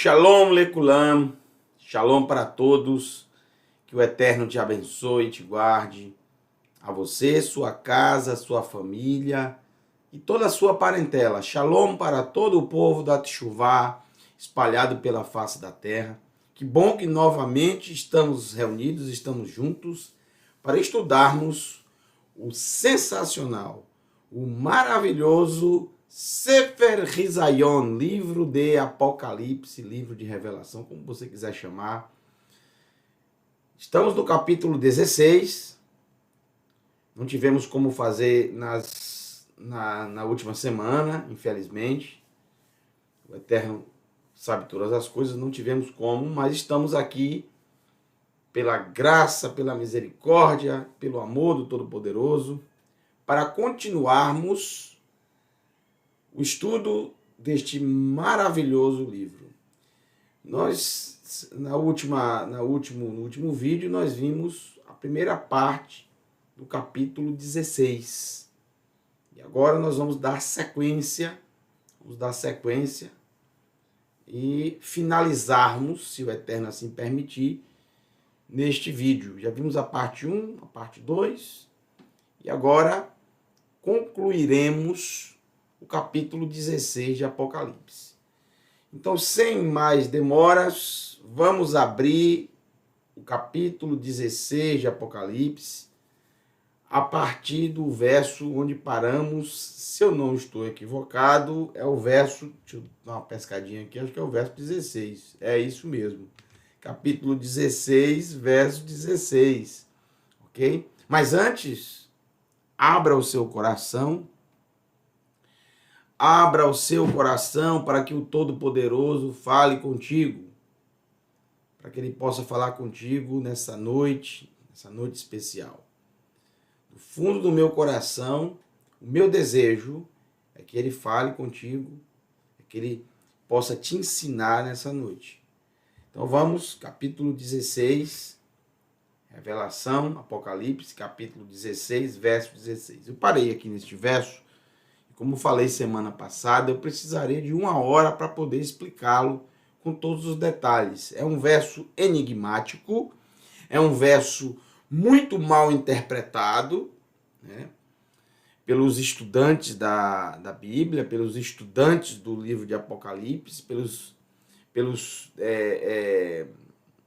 Shalom Lekulam, Shalom para todos, que o Eterno te abençoe e te guarde, a você, sua casa, sua família e toda a sua parentela. Shalom para todo o povo da Teshuvá, espalhado pela face da terra. Que bom que novamente estamos reunidos, estamos juntos para estudarmos o sensacional, o maravilhoso Sefer Hizayon, livro de Apocalipse, livro de revelação, como você quiser chamar. Estamos no capítulo 16. Não tivemos como fazer na última semana, infelizmente. O Eterno sabe todas as coisas, não tivemos como, mas estamos aqui pela graça, pela misericórdia, pelo amor do Todo-Poderoso, para continuarmos o estudo deste maravilhoso livro. Nós, no último vídeo, nós vimos a primeira parte do capítulo 16. E agora nós vamos dar sequência e finalizarmos, se o Eterno assim permitir, neste vídeo. Já vimos a parte 1, a parte 2, e agora concluiremos o capítulo 16 de Apocalipse. Então, sem mais demoras, vamos abrir o capítulo 16 de Apocalipse, a partir do verso onde paramos. Se eu não estou equivocado, é o verso, deixa eu dar uma pescadinha aqui, acho que é o verso 16, é isso mesmo. Capítulo 16, verso 16, ok? Mas antes, abra o seu coração para que o Todo-Poderoso fale contigo, para que Ele possa falar contigo nessa noite especial. Do fundo do meu coração, o meu desejo é que Ele fale contigo, é que Ele possa te ensinar nessa noite. Então vamos, capítulo 16, Revelação, Apocalipse, capítulo 16, verso 16. Eu parei aqui neste verso. Como falei semana passada, eu precisaria de 1 hora para poder explicá-lo com todos os detalhes. É um verso enigmático, é um verso muito mal interpretado, né, pelos estudantes da Bíblia, pelos estudantes do livro de Apocalipse, pelos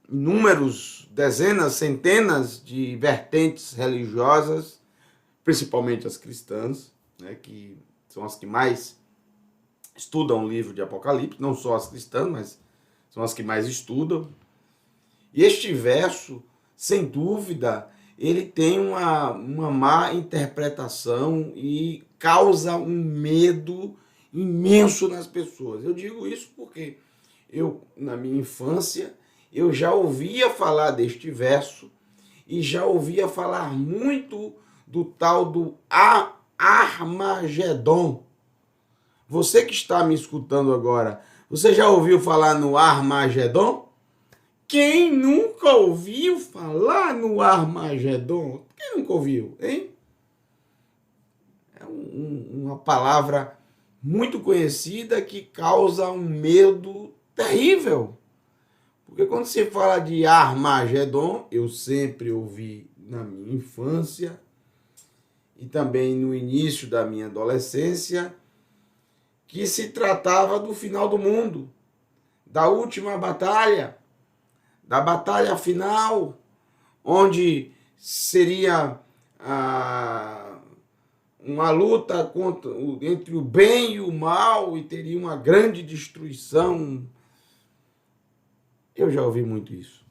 inúmeros, dezenas, centenas de vertentes religiosas, principalmente as cristãs, né, que são as que mais estudam o livro de Apocalipse, não só as cristãs, mas são as que mais estudam. E este verso, sem dúvida, ele tem uma má interpretação e causa um medo imenso nas pessoas. Eu digo isso porque eu, na minha infância, eu já ouvia falar deste verso e já ouvia falar muito do tal do Armagedon. Você que está me escutando agora, você já ouviu falar no Armagedon? Quem nunca ouviu falar no Armagedon? Quem nunca ouviu, hein? É uma palavra muito conhecida que causa um medo terrível. Porque quando se fala de Armagedon, eu sempre ouvi na minha infância e também no início da minha adolescência, que se tratava do final do mundo, da última batalha, da batalha final, onde seria uma luta entre o bem e o mal e teria uma grande destruição. Eu já ouvi muito isso.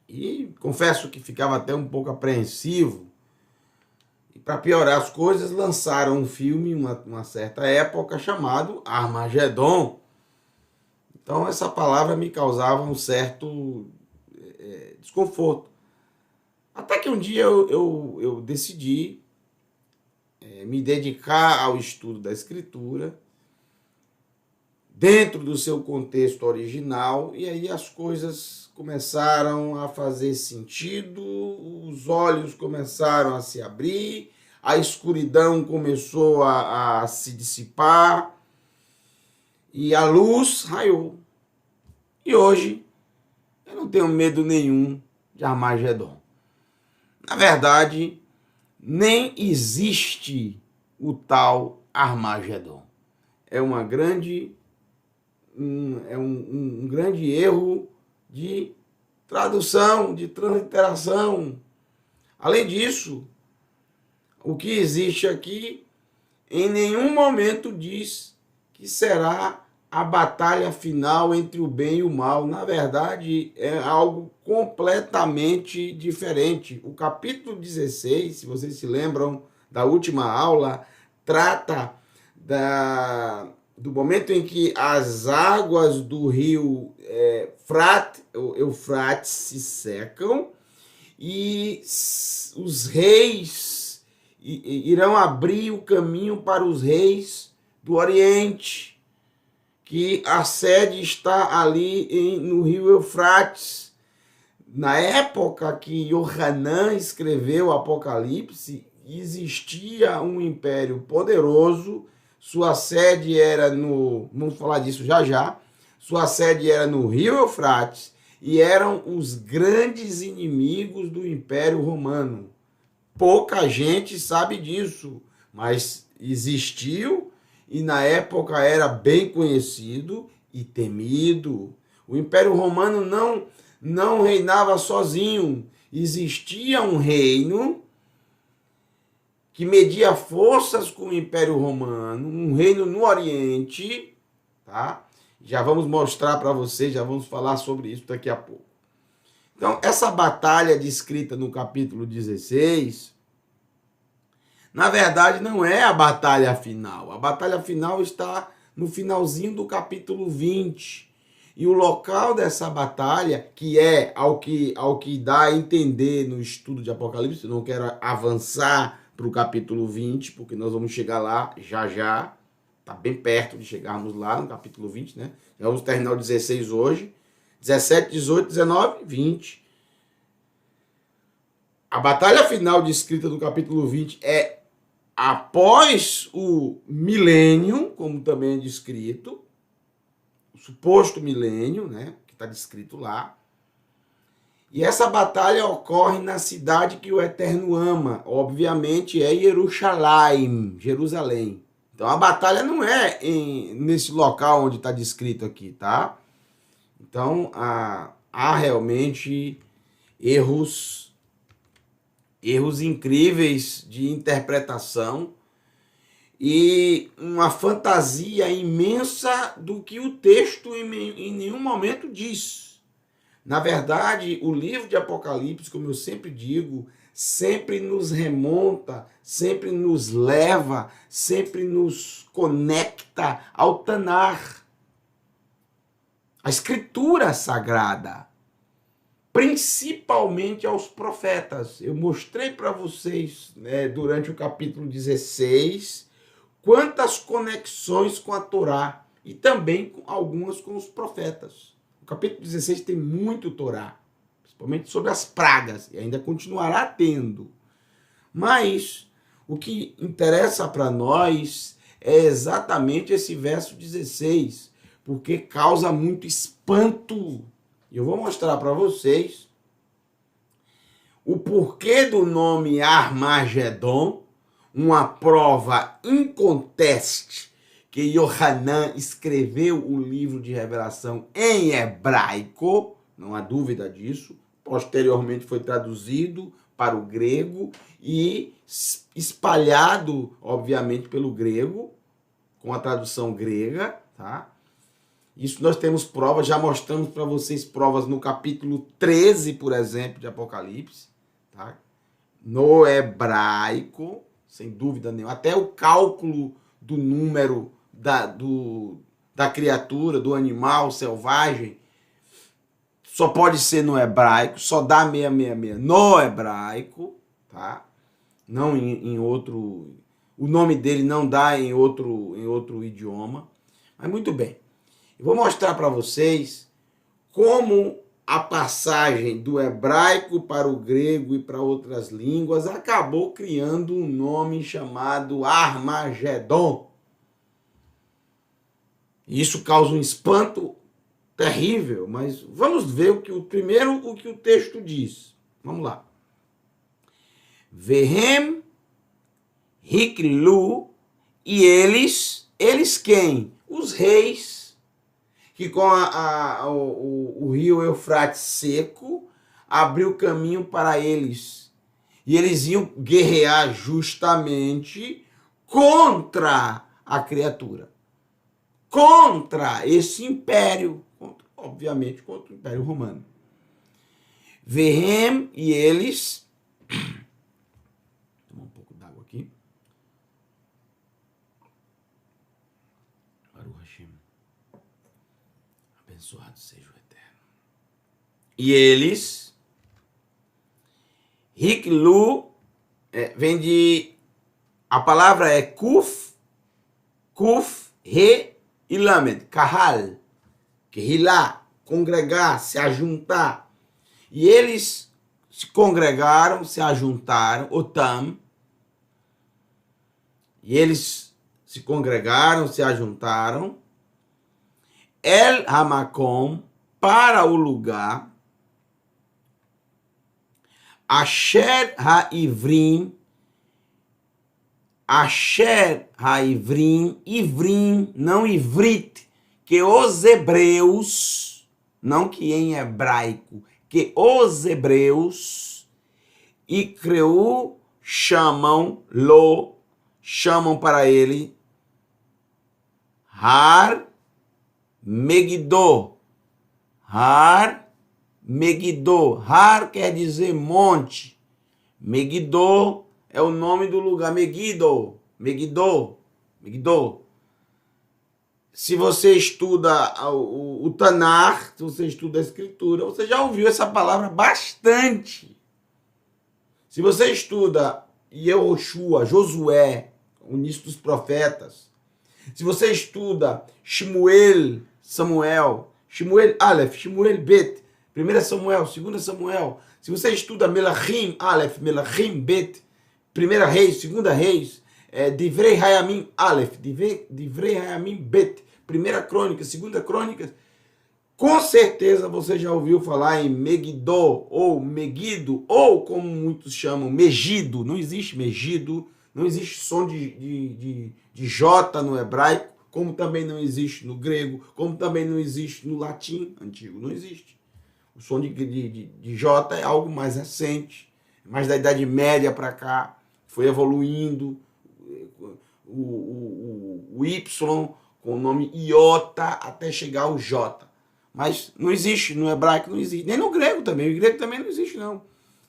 E confesso que ficava até um pouco apreensivo. E para piorar as coisas, lançaram um filme, uma certa época, chamado Armagedon. Então essa palavra me causava um certo desconforto. Até que um dia eu decidi me dedicar ao estudo da Escritura, dentro do seu contexto original, e aí as coisas começaram a fazer sentido, os olhos começaram a se abrir, a escuridão começou a se dissipar, e a luz raiou. E hoje eu não tenho medo nenhum de Armagedon. Na verdade, nem existe o tal Armagedon. É uma grande um grande erro de tradução, de transliteração. Além disso, o que existe aqui em nenhum momento diz que será a batalha final entre o bem e o mal. Na verdade, é algo completamente diferente. O capítulo 16, se vocês se lembram da última aula, trata do momento em que as águas do rio Eufrates se secam e os reis irão abrir o caminho para os reis do Oriente, que a sede está ali no rio Eufrates. Na época que Yohanan escreveu o Apocalipse, existia um império poderoso. Sua sede era vamos falar disso já já, sua sede era no rio Eufrates e eram os grandes inimigos do Império Romano. Pouca gente sabe disso, mas existiu e na época era bem conhecido e temido. O Império Romano não reinava sozinho, existia um reino que media forças com o Império Romano, um reino no Oriente, tá? Já vamos mostrar para vocês, já vamos falar sobre isso daqui a pouco. Então, essa batalha descrita no capítulo 16, na verdade, não é a batalha final. A batalha final está no finalzinho do capítulo 20. E o local dessa batalha, que é ao que dá a entender no estudo de Apocalipse, eu não quero avançar para o capítulo 20, porque nós vamos chegar lá já já, está bem perto de chegarmos lá no capítulo 20, né? Já vamos terminar o 16 hoje, 17, 18, 19, 20. A batalha final descrita no capítulo 20 é após o milênio, como também é descrito, o suposto milênio, né, que está descrito lá. E essa batalha ocorre na cidade que o Eterno ama, obviamente é Jerusalém. Então a batalha não é nesse local onde está descrito aqui, tá? Então há realmente erros incríveis de interpretação e uma fantasia imensa do que o texto em nenhum momento diz. Na verdade, o livro de Apocalipse, como eu sempre digo, sempre nos remonta, sempre nos leva, sempre nos conecta ao Tanar, a Escritura Sagrada, principalmente aos profetas. Eu mostrei para vocês, né, durante o capítulo 16, quantas conexões com a Torá e também algumas com os profetas. O capítulo 16 tem muito Torá, principalmente sobre as pragas, e ainda continuará tendo. Mas o que interessa para nós é exatamente esse verso 16, porque causa muito espanto. E eu vou mostrar para vocês o porquê do nome Armagedon, uma prova inconteste que Yohanan escreveu o livro de Revelação em hebraico, não há dúvida disso. Posteriormente foi traduzido para o grego e espalhado, obviamente, pelo grego, com a tradução grega, tá? Isso nós temos provas, já mostramos para vocês provas no capítulo 13, por exemplo, de Apocalipse, tá? No hebraico, sem dúvida nenhuma, até o cálculo do número da criatura, do animal selvagem, só pode ser no hebraico, só dá 666 no hebraico, tá? Não em outro, o nome dele não dá em outro idioma, mas muito bem. Eu vou mostrar para vocês como a passagem do hebraico para o grego e para outras línguas acabou criando um nome chamado Armagedon. Isso causa um espanto terrível, mas vamos ver o que o texto diz. Vamos lá. Vehem hiklu, e eles quem? Os reis, que com o rio Eufrates seco, abriu caminho para eles. E eles iam guerrear justamente contra a criatura. Contra esse império. Obviamente, contra o Império Romano. Vehem, e eles... Vou tomar um pouco d'água aqui. Baruch Hashem. Abençoado seja o Eterno. E eles... Hiklu, vem de... A palavra é kuf, re e lamed. Kahal. Kehilá, congregar, se ajuntar. E eles se congregaram, se ajuntaram, otam. E eles se congregaram, se ajuntaram. El Hamakom, para o lugar. Asher Ha'ivrim. Asher Ha'ivrim. Ivrim, não Ivrit. Que os hebreus, não que em hebraico, que os hebreus, Ikreu, chamam para ele, Har Megiddo. Har Megiddo. Har quer dizer monte. Megiddo é o nome do lugar. Megiddo. Se você estuda o Tanar, se você estuda a Escritura, você já ouviu essa palavra bastante. Se você estuda Yehoshua, Josué, o início dos profetas, se você estuda Shmuel, Samuel, Shmuel Aleph, Shmuel Bet, 1 Samuel, 2 Samuel, se você estuda Melachim Aleph, Melachim Bet, 1 Reis, 2 Reis, Divrei Hayamim Aleph, Divrei Hayamim Bet, 1 Crônicas, 2 Crônicas, com certeza você já ouviu falar em Megiddo, ou Megido, ou como muitos chamam, Megido. Não existe Megido, não existe som de J no hebraico, como também não existe no grego, como também não existe no latim antigo, não existe. O som de J é algo mais recente, mais da Idade Média para cá, foi evoluindo. O Y com o nome Iota até chegar ao J. Mas não existe, no hebraico não existe, nem no grego também, o grego também não existe não.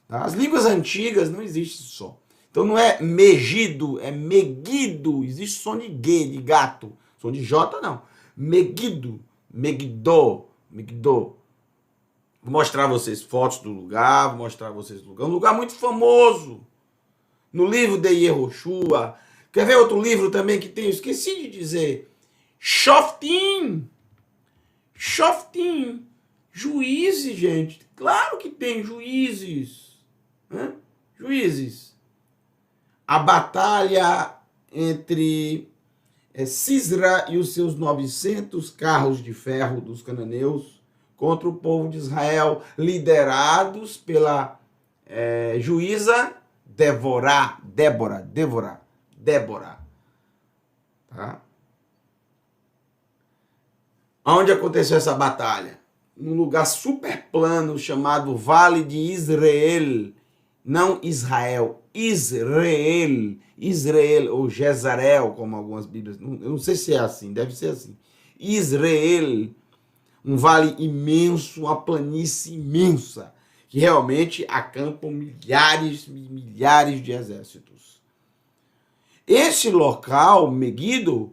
As línguas antigas não existe som. Então não é Megido, é Megido, existe som de G, de gato, som de J não. Megido, Megiddo. Vou mostrar a vocês fotos do lugar, vou mostrar a vocês o lugar, um lugar muito famoso. No livro de Yehoshua. Quer ver outro livro também que tem? Esqueci de dizer. Shoftim. Juízes, gente. Claro que tem juízes. Juízes. A batalha entre Sisra e os seus 900 carros de ferro dos cananeus contra o povo de Israel, liderados pela juíza Débora. Tá? Onde aconteceu essa batalha? Num lugar super plano chamado Vale de Israel. Não Israel, Israel, ou Jezarel, como algumas bíblias. Eu não sei se é assim, deve ser assim. Israel, um vale imenso, uma planície imensa, que realmente acampam milhares de exércitos. Esse local, Megiddo,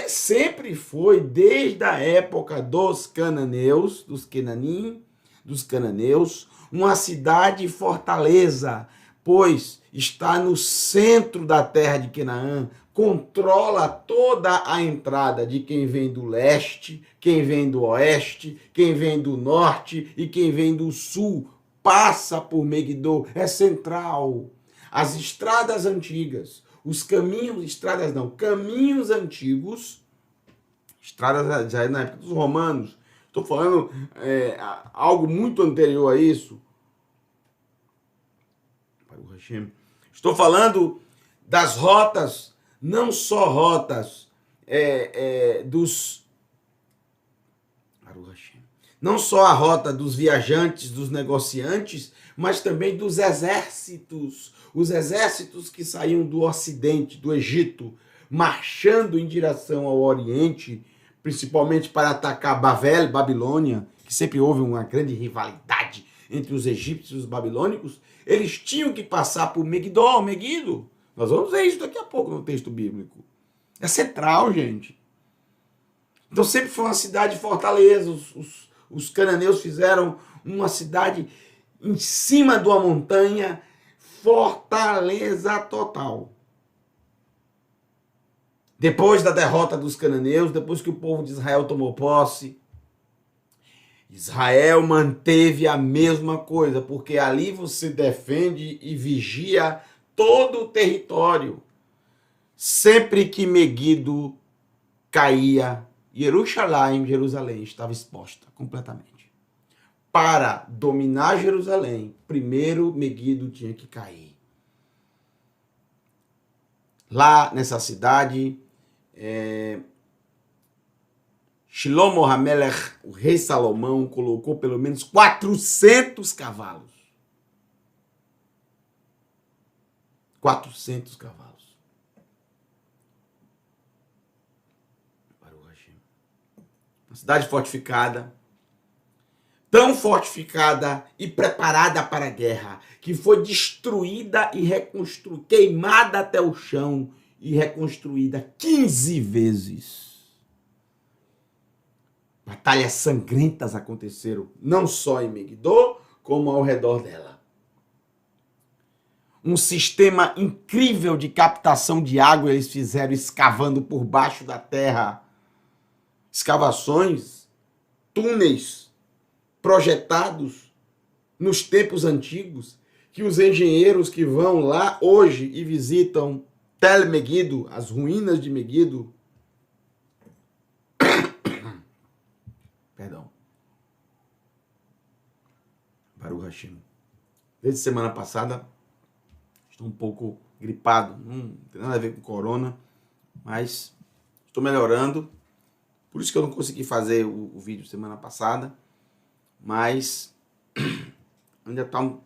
sempre foi, desde a época dos cananeus, dos Kenanim, dos cananeus, uma cidade fortaleza, pois está no centro da terra de Canaã, controla toda a entrada de quem vem do leste, quem vem do oeste, quem vem do norte e quem vem do sul, passa por Megiddo, é central. As estradas antigas, os caminhos, caminhos antigos, estradas já na época dos romanos, Estou falando algo muito anterior a isso. Estou falando das rotas, não só rotas não só a rota dos viajantes, dos negociantes, mas também dos exércitos. Os exércitos que saíam do Ocidente, do Egito, marchando em direção ao Oriente, principalmente para atacar Babel, Babilônia, que sempre houve uma grande rivalidade entre os egípcios e os babilônicos, eles tinham que passar por Megido. Nós vamos ver isso daqui a pouco no texto bíblico. É central, gente. Então sempre foi uma cidade fortaleza. Os cananeus fizeram uma cidade em cima de uma montanha, fortaleza total. Depois da derrota dos cananeus, depois que o povo de Israel tomou posse, Israel manteve a mesma coisa, porque ali você defende e vigia todo o território. Sempre que Megido caía, Jerusalém estava exposta completamente. Para dominar Jerusalém, primeiro Megido tinha que cair. Lá nessa cidade, Shlomo HaMelech, o rei Salomão, colocou pelo menos 400 cavalos. 400 cavalos. Uma cidade fortificada, tão fortificada e preparada para a guerra, que foi destruída e reconstruída, queimada até o chão e reconstruída 15 vezes. Batalhas sangrentas aconteceram, não só em Megiddo, como ao redor dela. Um sistema incrível de captação de água eles fizeram escavando por baixo da terra. Escavações, túneis projetados nos tempos antigos, que os engenheiros que vão lá hoje e visitam Tel Megido, as ruínas de Megido, perdão, Baruch Hashem, desde semana passada estou um pouco gripado, não tem nada a ver com corona, mas estou melhorando. Por isso que eu não consegui fazer o vídeo semana passada, mas ainda estão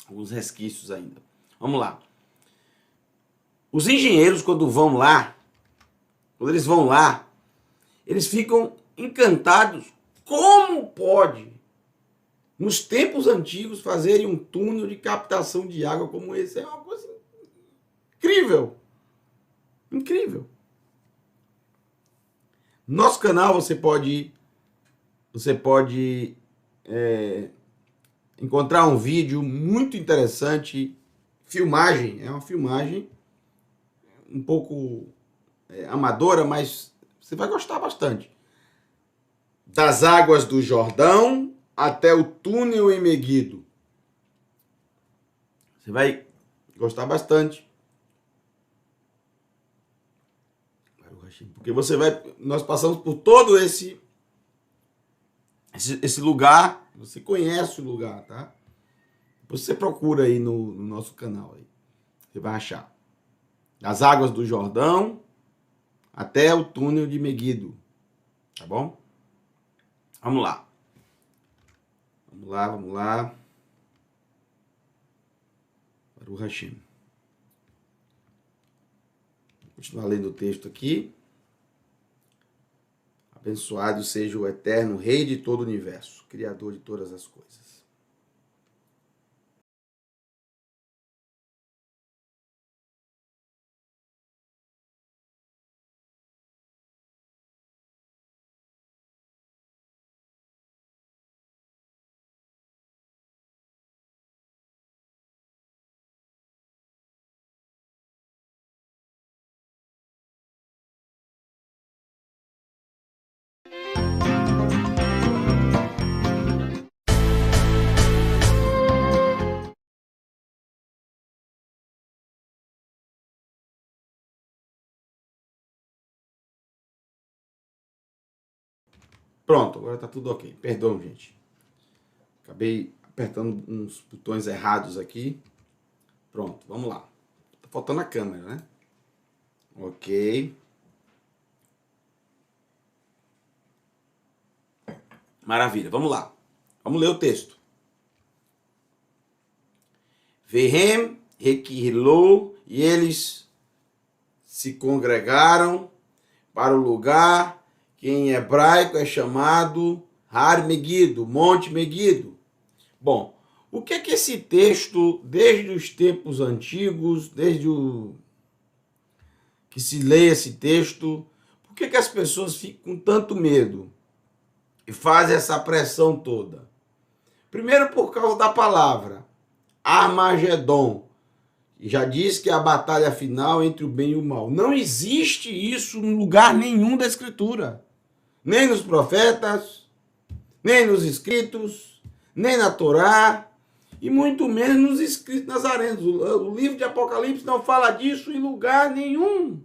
alguns resquícios ainda. Vamos lá. Os engenheiros, quando eles vão lá, eles ficam encantados. Como pode, nos tempos antigos, fazerem um túnel de captação de água como esse? É uma coisa incrível. Incrível. Nosso canal você pode encontrar um vídeo muito interessante, filmagem, é uma filmagem um pouco amadora, mas você vai gostar bastante. Das águas do Jordão até o túnel em Megido. Você vai gostar bastante. Porque nós passamos por todo esse lugar, você conhece o lugar, tá? Depois você procura aí no nosso canal, aí. Você vai achar. Das águas do Jordão até o túnel de Megido, tá bom? Vamos lá. Vamos lá. Baruch Hashem. Vou continuar lendo o texto aqui. Abençoado seja o eterno Rei de todo o universo, Criador de todas as coisas. Pronto, agora tá tudo ok. Perdão, gente. Acabei apertando uns botões errados aqui. Pronto, vamos lá. Tá faltando a câmera, né? Ok. Maravilha, vamos lá. Vamos ler o texto. Vehem, requilou, e eles se congregaram para o lugar que em hebraico é chamado Har Megido, Monte Megido. Bom, o que é que esse texto, desde os tempos antigos, desde o que se lê esse texto, por que as pessoas ficam com tanto medo e fazem essa pressão toda? Primeiro, por causa da palavra Armagedon. Já diz que é a batalha final entre o bem e o mal. Não existe isso em lugar nenhum da Escritura. Nem nos profetas, nem nos escritos, nem na Torá, e muito menos nos escritos nazarenos. O livro de Apocalipse não fala disso em lugar nenhum.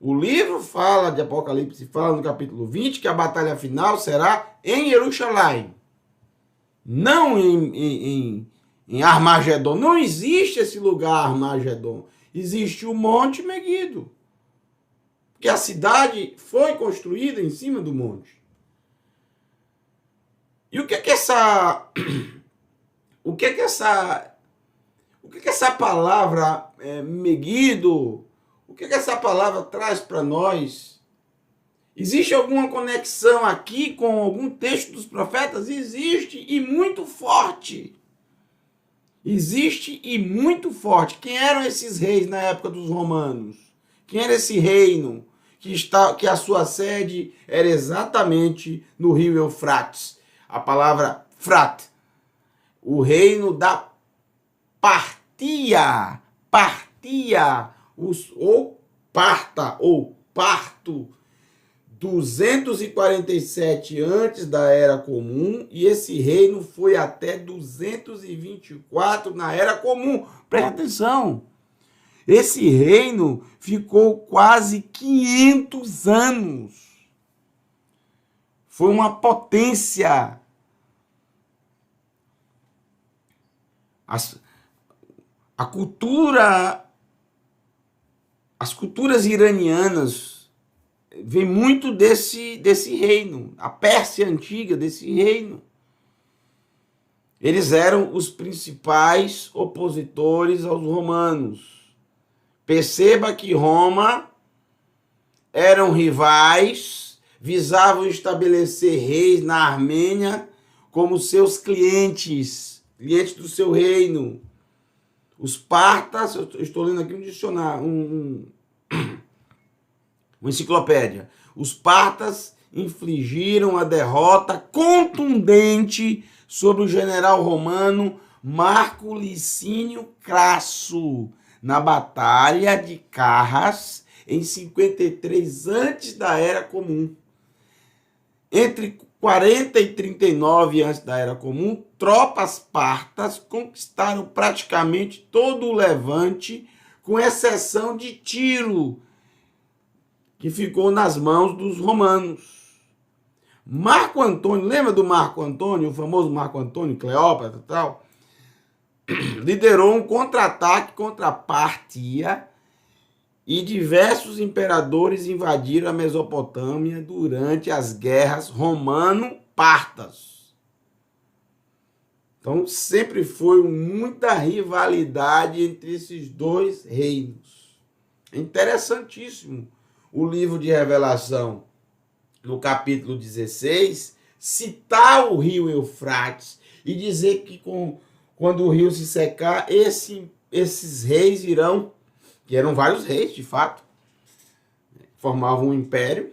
O livro fala de Apocalipse, fala no capítulo 20, que a batalha final será em Jerusalém. Não em Armagedon. Não existe esse lugar Armagedon. Existe o Monte Megido. Porque a cidade foi construída em cima do monte. E o que é essa palavra Megido? O que essa palavra traz para nós? Existe alguma conexão aqui com algum texto dos profetas? Existe, e muito forte. Existe e muito forte. Quem eram esses reis na época dos romanos? Quem era esse reino que a sua sede era exatamente no rio Eufrates? A palavra frat. O reino da Partia. Partia. Ou parta, ou parto. 247 antes da Era Comum, e esse reino foi até 224 na Era Comum. Presta atenção. Esse reino ficou quase 500 anos. Foi uma potência. As culturas iranianas vem muito desse reino, a Pérsia antiga, desse reino. Eles eram os principais opositores aos romanos. Perceba que Roma eram rivais, visavam estabelecer reis na Armênia como seus clientes do seu reino. Os partas, eu estou lendo aqui um dicionário, uma enciclopédia. Os partas infligiram a derrota contundente sobre o general romano Marco Licínio Crasso na Batalha de Carras em 53 antes da Era Comum. Entre 40 e 39 antes da Era Comum, tropas partas conquistaram praticamente todo o Levante, com exceção de Tiro, que ficou nas mãos dos romanos. Marco Antônio, lembra do Marco Antônio, o famoso Marco Antônio, Cleópatra e tal? Liderou um contra-ataque contra a Partia e diversos imperadores invadiram a Mesopotâmia durante as guerras romano-partas. Então, sempre foi muita rivalidade entre esses dois reinos. É interessantíssimo o livro de Revelação, no capítulo 16, citar o rio Eufrates e dizer que quando o rio se secar, esses reis irão, que eram vários reis, de fato, formavam um império,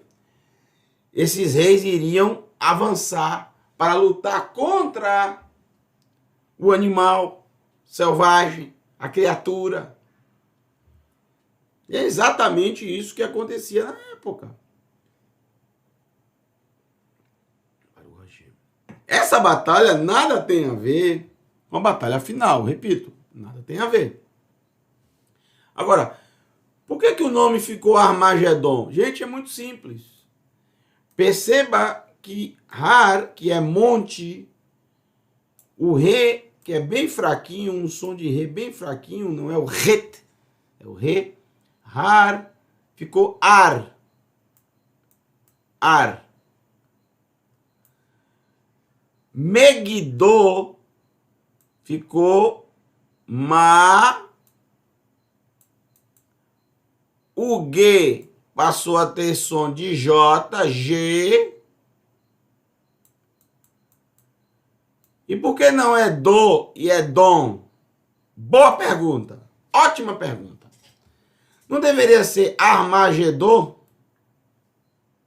esses reis iriam avançar para lutar contra o animal selvagem, a criatura. E é exatamente isso que acontecia na época. Essa batalha nada tem a ver com a batalha final, repito, nada tem a ver. Agora, por que o nome ficou Armagedon? Gente, é muito simples. Perceba que har, que é monte, o re, que é bem fraquinho, um som de re bem fraquinho, não é o ret, é o re. Har ficou ar. Ar. Megiddo ficou ma. O G passou a ter som de J, G. E por que não é do e é dom? Boa pergunta. Ótima pergunta. Não deveria ser Armagedon?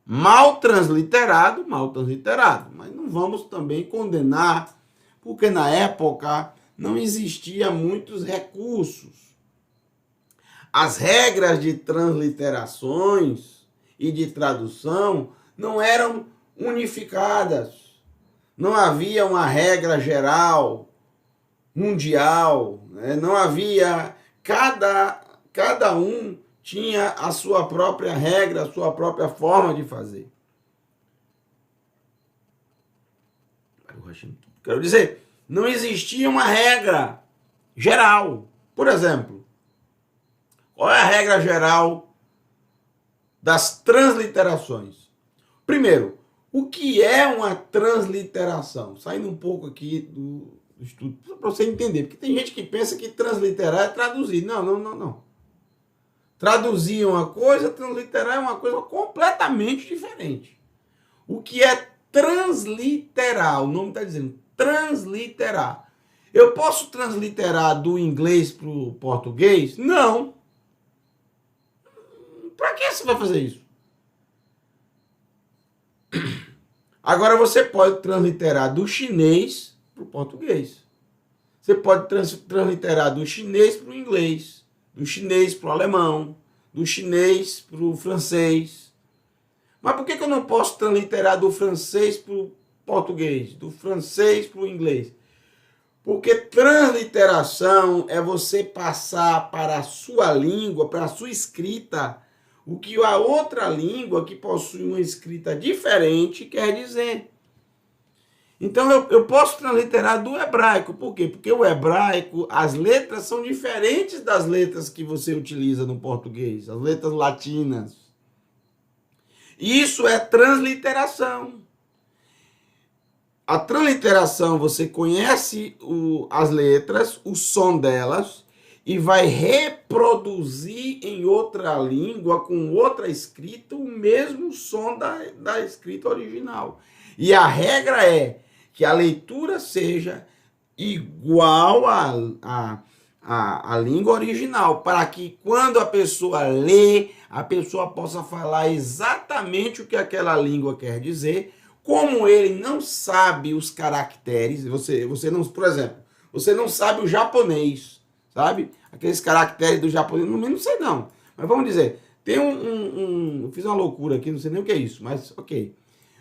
Mal transliterado. Mas não vamos também condenar, porque na época não existia muitos recursos. As regras de transliterações e de tradução não eram unificadas. Não havia uma regra geral, mundial, né? Não havia... Cada um tinha a sua própria regra, a sua própria forma de fazer. Quero dizer, não existia uma regra geral. Por exemplo, qual é a regra geral das transliterações? Primeiro, o que é uma transliteração? Saindo um pouco aqui do estudo, para você entender, porque tem gente que pensa que transliterar é traduzir. Não. Traduzir é uma coisa, transliterar é uma coisa completamente diferente. O que é transliterar? O nome está dizendo transliterar. Eu posso transliterar do inglês para o português? Não. Para que você vai fazer isso? Agora você pode transliterar do chinês para o português. Você pode transliterar do chinês para o inglês, do chinês para o alemão, do chinês para o francês. Mas por que eu não posso transliterar do francês para o português, do francês para o inglês? Porque transliteração é você passar para a sua língua, para a sua escrita, o que a outra língua que possui uma escrita diferente quer dizer. Então eu posso transliterar do hebraico. Por quê? Porque o hebraico, as letras são diferentes das letras que você utiliza no português, as letras latinas. Isso é transliteração. A transliteração, você conhece as letras, o som delas, e vai reproduzir em outra língua, com outra escrita, o mesmo som da escrita original. E a regra é que a leitura seja igual à língua original, para que quando a pessoa lê, a pessoa possa falar exatamente o que aquela língua quer dizer. Como ele não sabe os caracteres, você não, por exemplo, você não sabe o japonês, sabe? Aqueles caracteres do japonês, não sei não. Mas vamos dizer, tem eu fiz uma loucura aqui, não sei nem o que é isso, mas ok.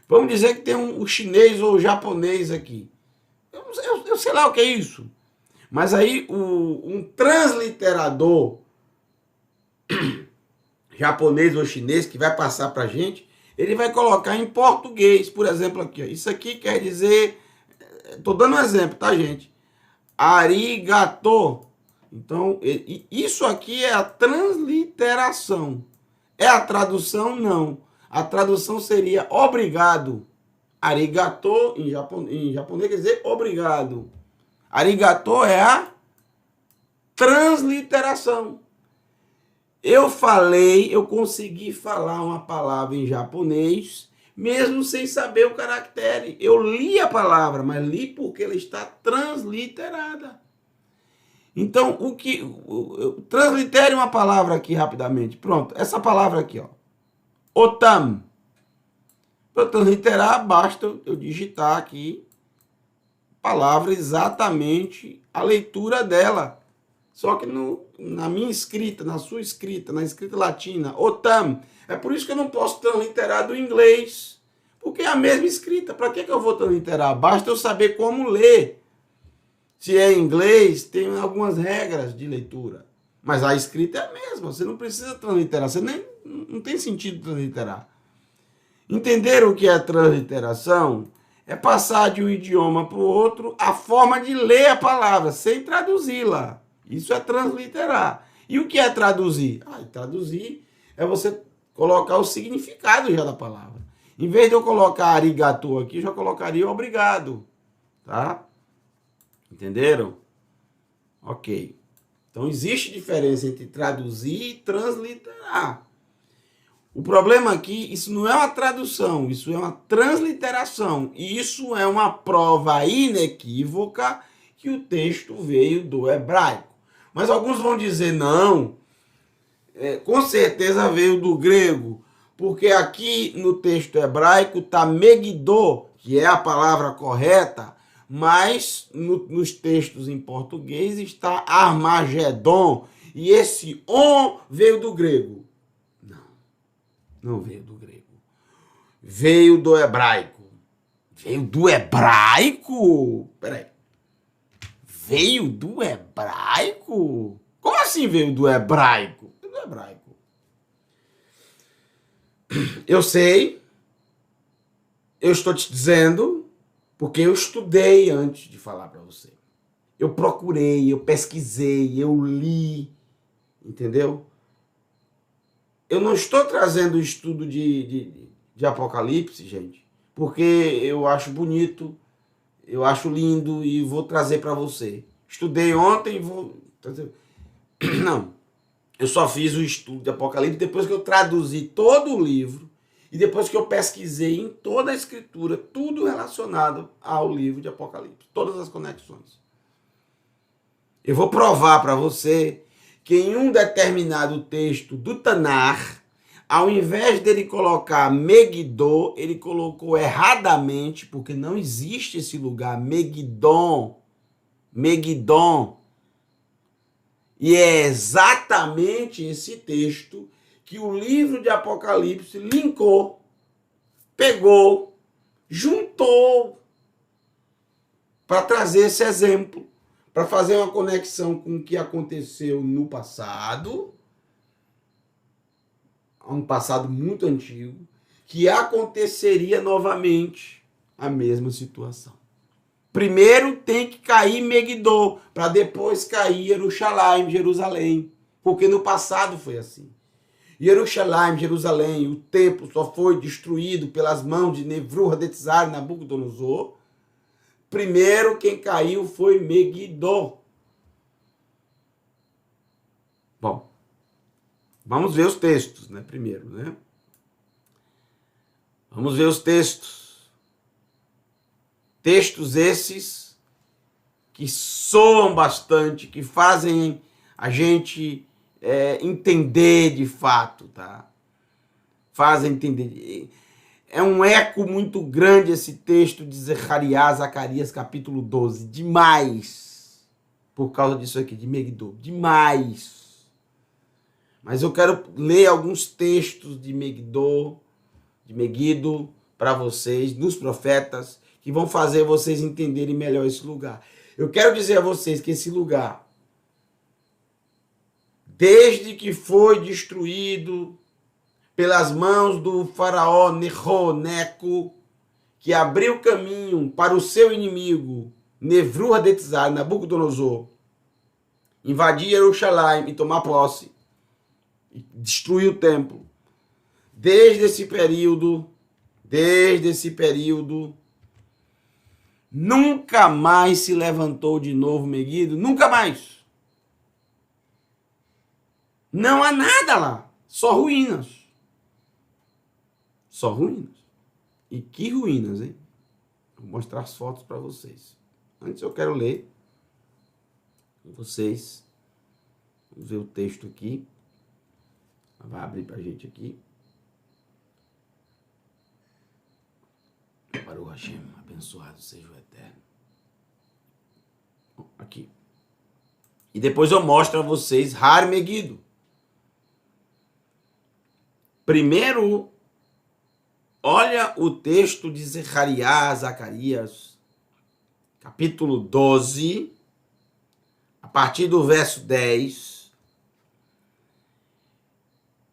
Vamos dizer que tem o chinês ou o japonês aqui. Eu sei lá o que é isso. Mas aí um transliterador japonês ou chinês que vai passar para a gente, ele vai colocar em português, por exemplo, aqui. Ó. Isso aqui quer dizer... Estou dando um exemplo, tá, gente? Arigato. Então, isso aqui é a transliteração. É a tradução? Não. A tradução seria obrigado. Arigato, em japonês, quer dizer obrigado. Arigato é a transliteração. Eu consegui falar uma palavra em japonês, mesmo sem saber o caractere. Eu li a palavra, mas li porque ela está transliterada. Então, translitere uma palavra aqui rapidamente. Pronto, essa palavra aqui, ó. Otam. Para transliterar, basta eu digitar aqui a palavra exatamente a leitura dela. Só que na minha escrita, na sua escrita, na escrita latina, otam. É por isso que eu não posso transliterar do inglês. Porque é a mesma escrita. Para que eu vou transliterar? Basta eu saber como ler. Se é em inglês, tem algumas regras de leitura. Mas a escrita é a mesma. Você não precisa transliterar. Não tem sentido transliterar. Entenderam o que é transliteração? É passar de um idioma para o outro a forma de ler a palavra, sem traduzi-la. Isso é transliterar. E o que é traduzir? Traduzir é você colocar o significado já da palavra. Em vez de eu colocar arigato aqui, eu já colocaria obrigado. Tá? Entenderam? Ok. Então existe diferença entre traduzir e transliterar. O problema aqui, isso não é uma tradução, isso é uma transliteração. E isso é uma prova inequívoca que o texto veio do hebraico. Mas alguns vão dizer, não, com certeza veio do grego, porque aqui no texto hebraico está Megiddo, que é a palavra correta, mas nos textos em português está Armagedon, e esse on veio do grego. Não veio do grego. Veio do hebraico. Veio do hebraico? Peraí. Veio do hebraico? Como assim veio do hebraico? Veio do hebraico. Eu sei. Eu estou te dizendo porque eu estudei antes de falar para você. Eu procurei, eu pesquisei, eu li. Entendeu? Eu não estou trazendo o estudo de Apocalipse, gente, porque eu acho bonito, eu acho lindo e vou trazer para você. Estudei ontem e vou trazer. Não, eu só fiz o estudo de Apocalipse depois que eu traduzi todo o livro e depois que eu pesquisei em toda a escritura, tudo relacionado ao livro de Apocalipse, todas as conexões. Eu vou provar para você que em um determinado texto do Tanar, ao invés dele colocar Megiddo, ele colocou erradamente, porque não existe esse lugar, Megiddon. Megiddon. E é exatamente esse texto que o livro de Apocalipse linkou, pegou, juntou para trazer esse exemplo, para fazer uma conexão com o que aconteceu no passado, um passado muito antigo, que aconteceria novamente a mesma situação. Primeiro tem que cair Megiddo, para depois cair Jerusalém, porque no passado foi assim. Jerusalém, o templo só foi destruído pelas mãos de Nebuchadnezzar, Nabucodonosor. Primeiro quem caiu foi Megiddo. Bom, vamos ver os textos, né? Primeiro, né? Vamos ver os textos. Textos esses que soam bastante, que fazem a gente entender de fato, tá? Fazem entender. É um eco muito grande esse texto de Zacarias, capítulo 12. Demais. Por causa disso aqui, de Megiddo. Demais. Mas eu quero ler alguns textos de Megiddo, para vocês, dos profetas, que vão fazer vocês entenderem melhor esse lugar. Eu quero dizer a vocês que esse lugar, desde que foi destruído pelas mãos do faraó Neco, que abriu caminho para o seu inimigo, Nebuchadnezzar, Nabucodonosor, invadir Jerusalém e tomar posse, e destruir o templo. Desde esse período, nunca mais se levantou de novo Megiddo, nunca mais. Não há nada lá, só ruínas. Só ruínas. E que ruínas, hein? Vou mostrar as fotos para vocês. Antes eu quero ler com vocês. Vamos ver o texto aqui. Vai abrir para a gente aqui. Para o Hashem, abençoado seja o Eterno. Aqui. E depois eu mostro a vocês Har Megiddo. Primeiro, olha o texto de Zacarias, capítulo 12, a partir do verso 10.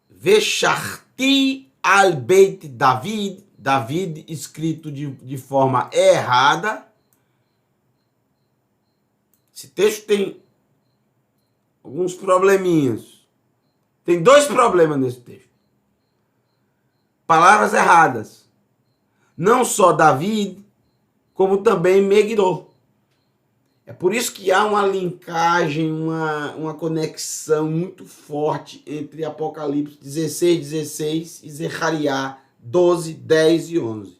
Vesharti al Beit David David escrito de forma errada. Esse texto tem alguns probleminhas. Tem 2 problemas nesse texto. Palavras erradas. Não só David, como também Megiddo. É por isso que há uma linkagem, uma conexão muito forte entre Apocalipse 16 e Zechariah 12, 10 e 11.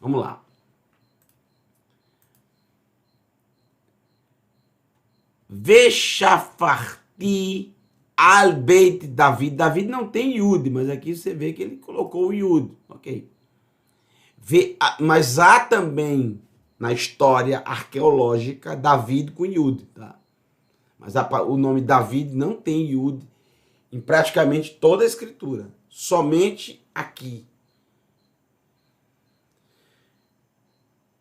Vamos lá. Veshafarti al Beit David. David não tem Yud, mas aqui você vê que ele colocou o Yud. Ok. Mas há também na história arqueológica David com Yud, tá? Mas o nome David não tem Yud em praticamente toda a escritura, somente aqui.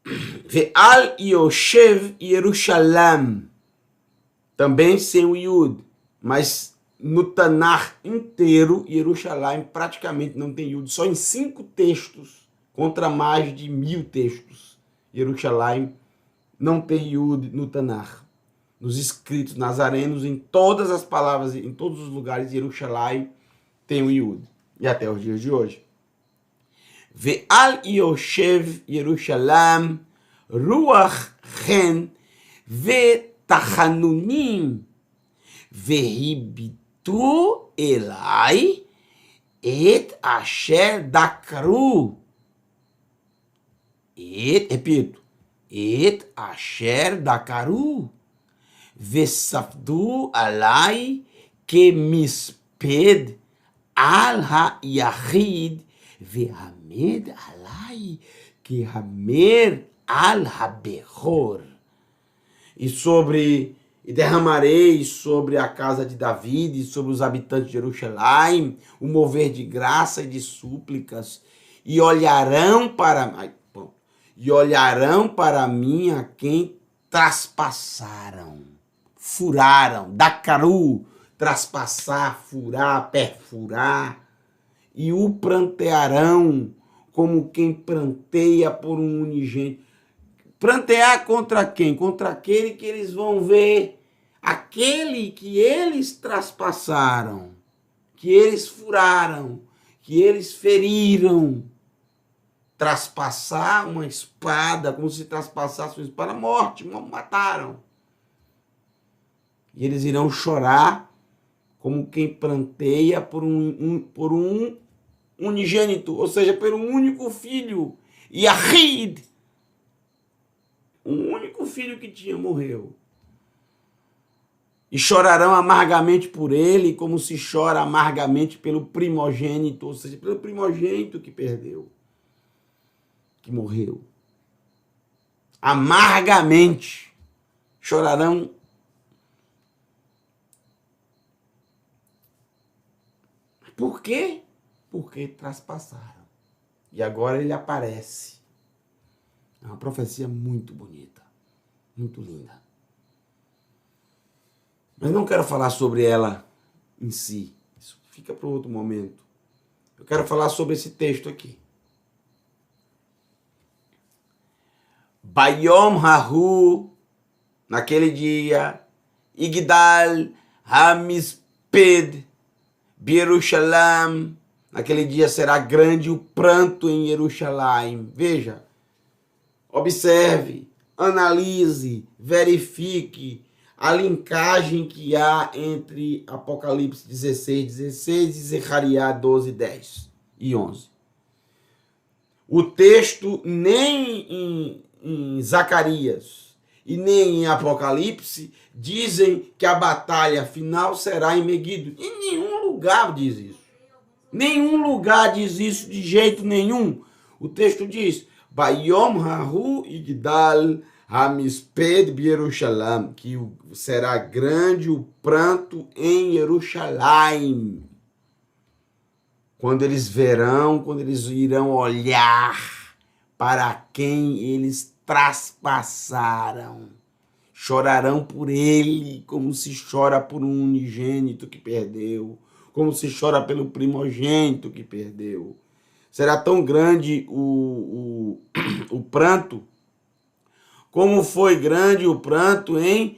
Ve'al Yoshev Yerushalayim, também sem o Yud, mas no Tanakh inteiro Yerushalayim praticamente não tem Yud, só em 5 textos contra mais de 1000 textos. Yerushalayim não tem Yud no Tanakh. Nos escritos nazarenos, em todas as palavras, em todos os lugares, Yerushalayim tem o Yud. E até os dias de hoje. Ve'al Yoshev Yerushalayim Ruach Chen Ve'tachanunim Ve'hibitu Elai Et Asher Dakru. Repito, Et Asher Dakaru Vesafdu Alai Kemisped Al Ha-Yahid Vehamed Alai Kehamer Al Ha-Behor. E derramarei sobre a casa de David e sobre os habitantes de Jerusalém o mover de graça e de súplicas, e olharão para mim a quem traspassaram, furaram, dakaru, traspassar, furar, perfurar, e o prantearão como quem pranteia por um unigênito. Prantear contra quem? Contra aquele que eles vão ver, aquele que eles traspassaram, que eles furaram, que eles feriram. Traspassar uma espada, como se traspassasse uma espada, morte, mataram. E eles irão chorar como quem pranteia por um unigênito, ou seja, por um único filho. Yahid, um único filho que tinha, morreu. E chorarão amargamente por ele, como se chora amargamente pelo primogênito, ou seja, pelo primogênito que perdeu, que morreu. Amargamente chorarão. Por quê? Porque traspassaram. E agora ele aparece. É uma profecia muito bonita, muito linda. Mas não quero falar sobre ela em si. Isso fica para outro momento. Eu quero falar sobre esse texto aqui. Bayom Hahu, naquele dia, Igdal Hamisped Bierushalayim, naquele dia será grande o pranto em Jerusalém. Veja, observe, analise, verifique a linkagem que há entre Apocalipse 16 e Zechariah 12, 10 e 11. O texto nem em Zacarias e nem em Apocalipse dizem que a batalha final será em Megiddo. Em nenhum lugar diz isso. Nenhum lugar diz isso de jeito nenhum. O texto diz: Bayom Hahu Igdal Hamisped Bierushalayim, que será grande o pranto em Jerusalém. Quando eles verão, quando eles irão olhar para quem eles traspassaram. Chorarão por ele, como se chora por um unigênito que perdeu, como se chora pelo primogênito que perdeu. será tão grande o pranto, como foi grande o pranto em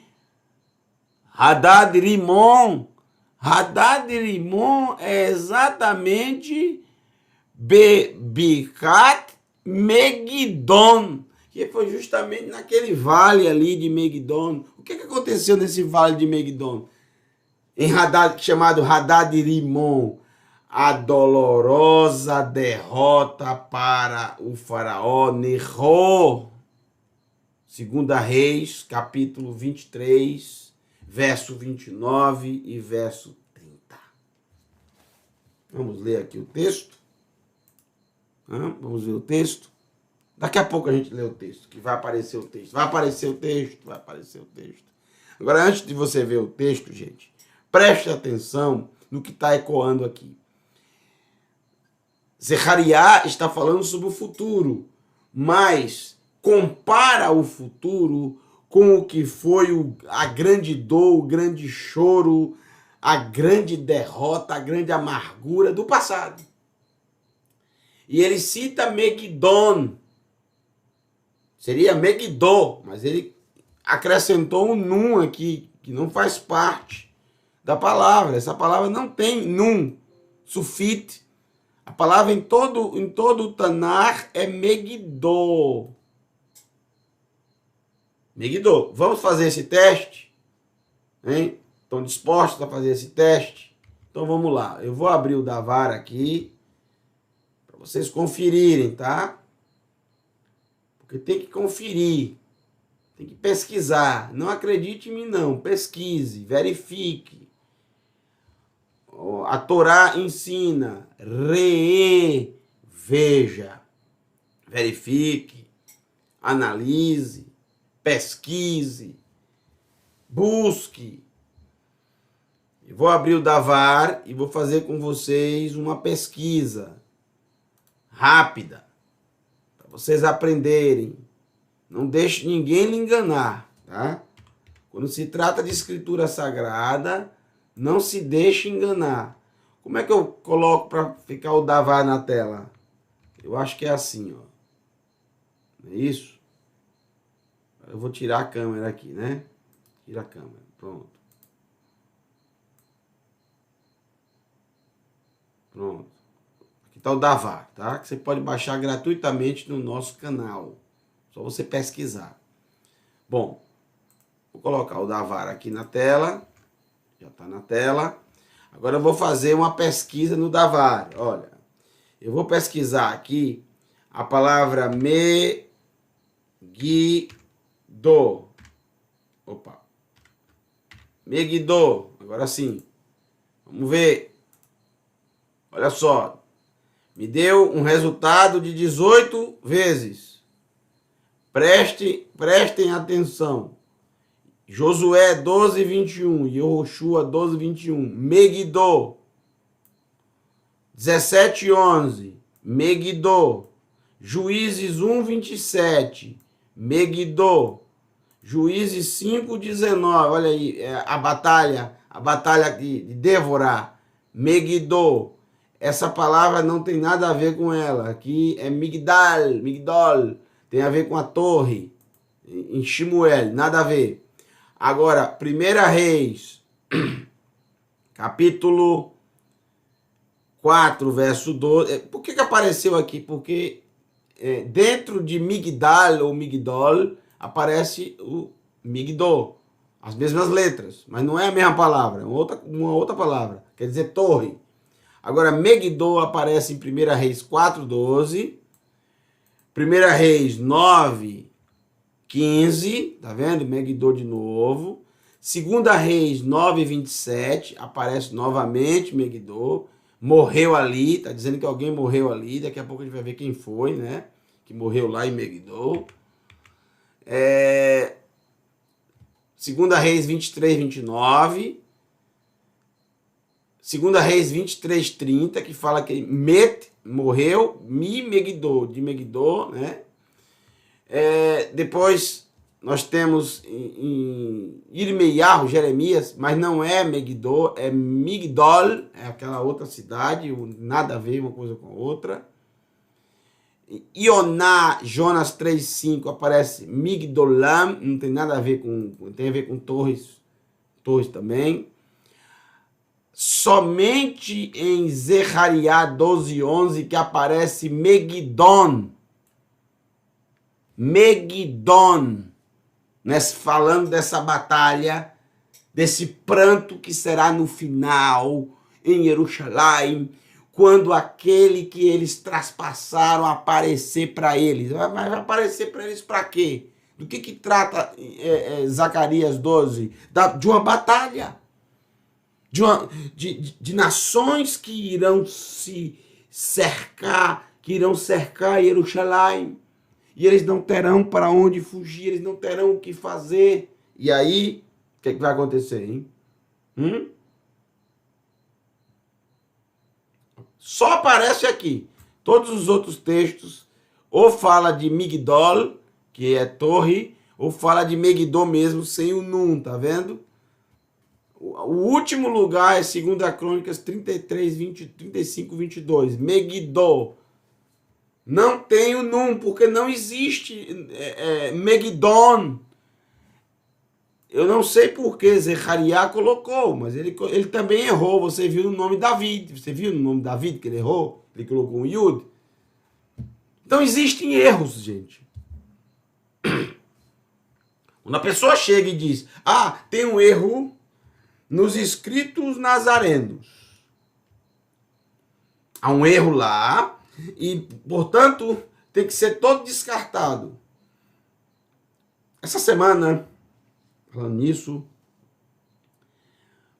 Hadad-rimon. Hadad-rimon é exatamente Birkat Megidon, que foi justamente naquele vale ali de Megidon. O que aconteceu nesse vale de Megidon? Em Hadad, chamado Hadad-rimon, a dolorosa derrota para o faraó Necho. Segunda Reis, capítulo 23, verso 29 e verso 30. Vamos ler aqui o texto. Vamos ver o texto. Daqui a pouco a gente lê o texto, que vai aparecer o texto. Vai aparecer o texto. Agora, antes de você ver o texto, gente, preste atenção no que está ecoando aqui. Zechariah está falando sobre o futuro, mas compara o futuro com o que foi a grande dor, o grande choro, a grande derrota, a grande amargura do passado. E ele cita Megidon. Seria Megiddo, mas ele acrescentou um nun aqui, que não faz parte da palavra. Essa palavra não tem nun, sufite. A palavra em todo o Tanar é Megiddo. Megiddo. Vamos fazer esse teste? Hein? Estão dispostos a fazer esse teste? Então vamos lá. Eu vou abrir o Davar aqui para vocês conferirem, tá? Porque tem que conferir. Tem que pesquisar. Não acredite em mim, não. Pesquise, verifique. A Torá ensina. Veja. Verifique. Analise. Pesquise. Busque. Eu vou abrir o Davar e vou fazer com vocês uma pesquisa rápida. Para vocês aprenderem. Não deixe ninguém lhe enganar, tá? Quando se trata de escritura sagrada, não se deixe enganar. Como é que eu coloco para ficar o Davar na tela? Eu acho que é assim, ó. Não é isso? Eu vou tirar a câmera aqui, né? Tira a câmera. Pronto. Pronto. Aqui está o Davar, tá? Que você pode baixar gratuitamente no nosso canal. Só você pesquisar. Bom, vou colocar o Davar aqui na tela. Já está na tela. Agora eu vou fazer uma pesquisa no Davar. Olha, eu vou pesquisar aqui a palavra Megiddo. Opa. Megiddo. Agora sim. Vamos ver. Olha só. Me deu um resultado de 18 vezes. Prestem atenção. Josué 12, 21. Yehoshua 12, 21. Megiddo. 17, 11. Megiddo. Juízes 1, 27. Megiddo. Juízes 5, 19. Olha aí, a batalha de Débora. Megiddo. Essa palavra não tem nada a ver com ela. Aqui é Migdol. Tem a ver com a torre. Em Shemuel, nada a ver. Agora, 1 Reis, capítulo 4, verso 12. Por que apareceu aqui? Porque dentro de Migdal ou Migdol aparece o Migdol. As mesmas letras, mas não é a mesma palavra. É uma outra palavra. Quer dizer torre. Agora, Megiddo aparece em 1 Reis 4, 12. 1 Reis 9, 15, tá vendo? Megiddo de novo. 2 Reis 9, 27, aparece novamente Megiddo. Morreu ali, tá dizendo que alguém morreu ali. Daqui a pouco a gente vai ver quem foi, né? Que morreu lá em Megiddo. 2 Reis 23, 29. 2 Reis 23, 30, que fala que morreu, Megiddo, de Megiddo, né? Depois nós temos em Irmeiarro, Jeremias, mas não é Megiddo, é Migdol, é aquela outra cidade, nada a ver uma coisa com a outra. Ioná, Jonas 3:5, aparece Migdolam, não tem nada a ver tem a ver com torres também. Somente em Zechariah 12:11 que aparece Megidon. Megidon, né? Falando dessa batalha, desse pranto que será no final em Jerusalém, quando aquele que eles traspassaram aparecer para eles. Vai aparecer para eles para quê? Do que trata Zacarias 12? De uma batalha. De nações que irão se cercar, que irão cercar Jerusalém. E eles não terão para onde fugir, eles não terão o que fazer. E aí, o que vai acontecer, hein? Só aparece aqui. Todos os outros textos ou fala de Migdol, que é torre, ou fala de Megiddo mesmo, sem o Nun, tá vendo? O último lugar é 2 Crônicas 35, 22. Megiddo. Não tem o Nun, porque não existe Megidon. Eu não sei por que Zechariah colocou, mas ele também errou. Você viu no nome David. Você viu no nome David que ele errou? Ele colocou um Yud. Então existem erros, gente. Quando a pessoa chega e diz, tem um erro nos escritos nazarenos. Há um erro lá e, portanto, tem que ser todo descartado. Essa semana, falando nisso,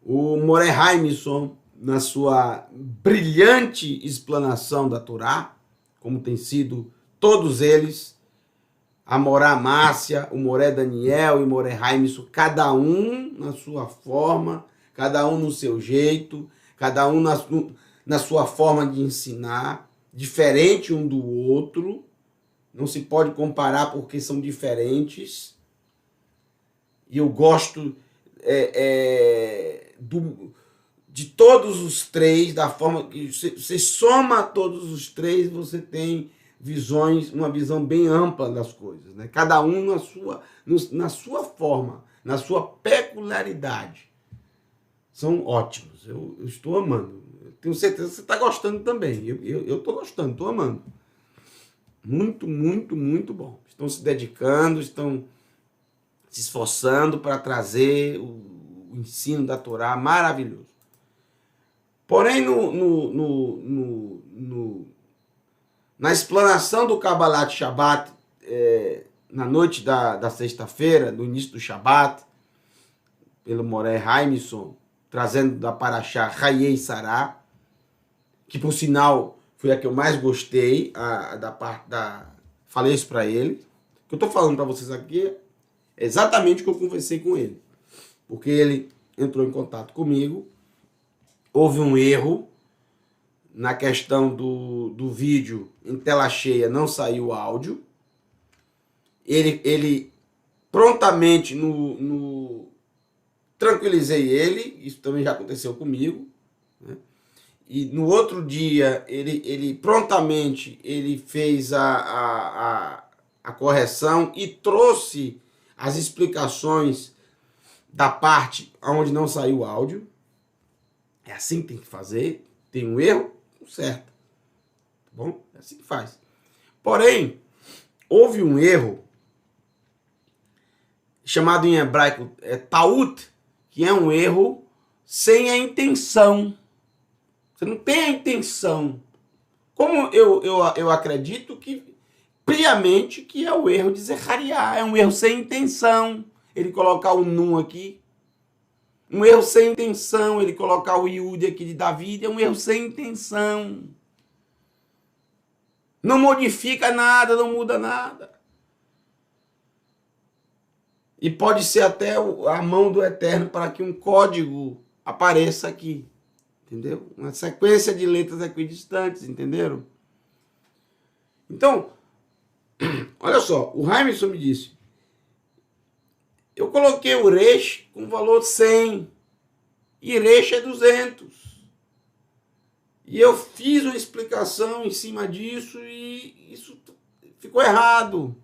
o Moré Haimson, na sua brilhante explanação da Torá, como tem sido todos eles, a Morá Márcia, o Moré Daniel e o Moré Haimson, cada um na sua forma, cada um no seu jeito, cada um na sua forma de ensinar, diferente um do outro, não se pode comparar porque são diferentes. E eu gosto de todos os três, da forma que você soma todos os três, você tem uma visão bem ampla das coisas, né? Cada um na sua forma, na sua peculiaridade. São ótimos, eu estou amando. Eu tenho certeza que você está gostando também. Eu estou gostando, estou amando. Muito, muito, muito bom. Estão se dedicando, estão se esforçando para trazer o ensino da Torá maravilhoso. Porém, na explanação do Kabbalat Shabbat, na noite da sexta-feira, no início do Shabbat, pelo Moré Haimson, trazendo da Parashá Hayei Sará, que por sinal foi a que eu mais gostei, falei isso para ele. O que eu estou falando para vocês aqui é exatamente o que eu conversei com ele. Porque ele entrou em contato comigo, houve um erro na questão do vídeo em tela cheia, não saiu o áudio. Ele prontamente tranquilizei ele, isso também já aconteceu comigo, né? E no outro dia, ele prontamente ele fez a correção e trouxe as explicações da parte onde não saiu o áudio. É assim que tem que fazer. Tem um erro, certo. Tá bom? É assim que faz. Porém, houve um erro chamado em hebraico taut, que é um erro sem a intenção. Você não tem a intenção. Como eu acredito que, priamente, que é o erro de Zechariah. É um erro sem intenção. Ele colocar o Nun aqui. Um erro sem intenção. Ele colocar o Yud aqui de David. É um erro sem intenção. Não modifica nada, não muda nada. E pode ser até a mão do Eterno para que um código apareça aqui. Entendeu? Uma sequência de letras equidistantes, entenderam? Então, olha só, o Haimson me disse, eu coloquei o Resh com valor 100, e Resh é 200. E eu fiz uma explicação em cima disso e isso ficou errado.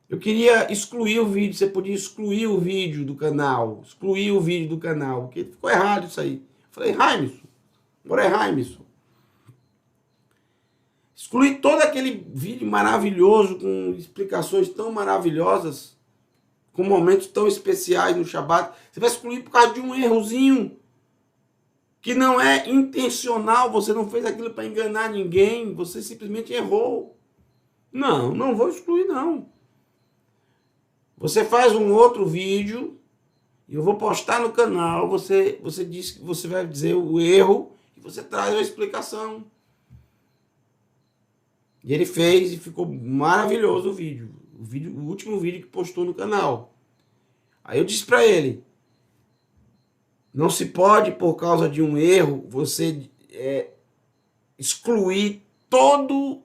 Eu queria excluir o vídeo, você podia excluir o vídeo do canal, porque ficou errado isso aí. Eu falei, Jaimson, agora é Jaimson. Excluir todo aquele vídeo maravilhoso, com explicações tão maravilhosas, com momentos tão especiais no Shabat. Você vai excluir por causa de um errozinho que não é intencional, você não fez aquilo para enganar ninguém, você simplesmente errou. Não, não vou excluir não. Você faz um outro vídeo e eu vou postar no canal, você diz que você vai dizer o erro e você traz a explicação. E ele fez e ficou maravilhoso o vídeo. O último vídeo que postou no canal. Aí eu disse para ele, não se pode, por causa de um erro, você excluir tudo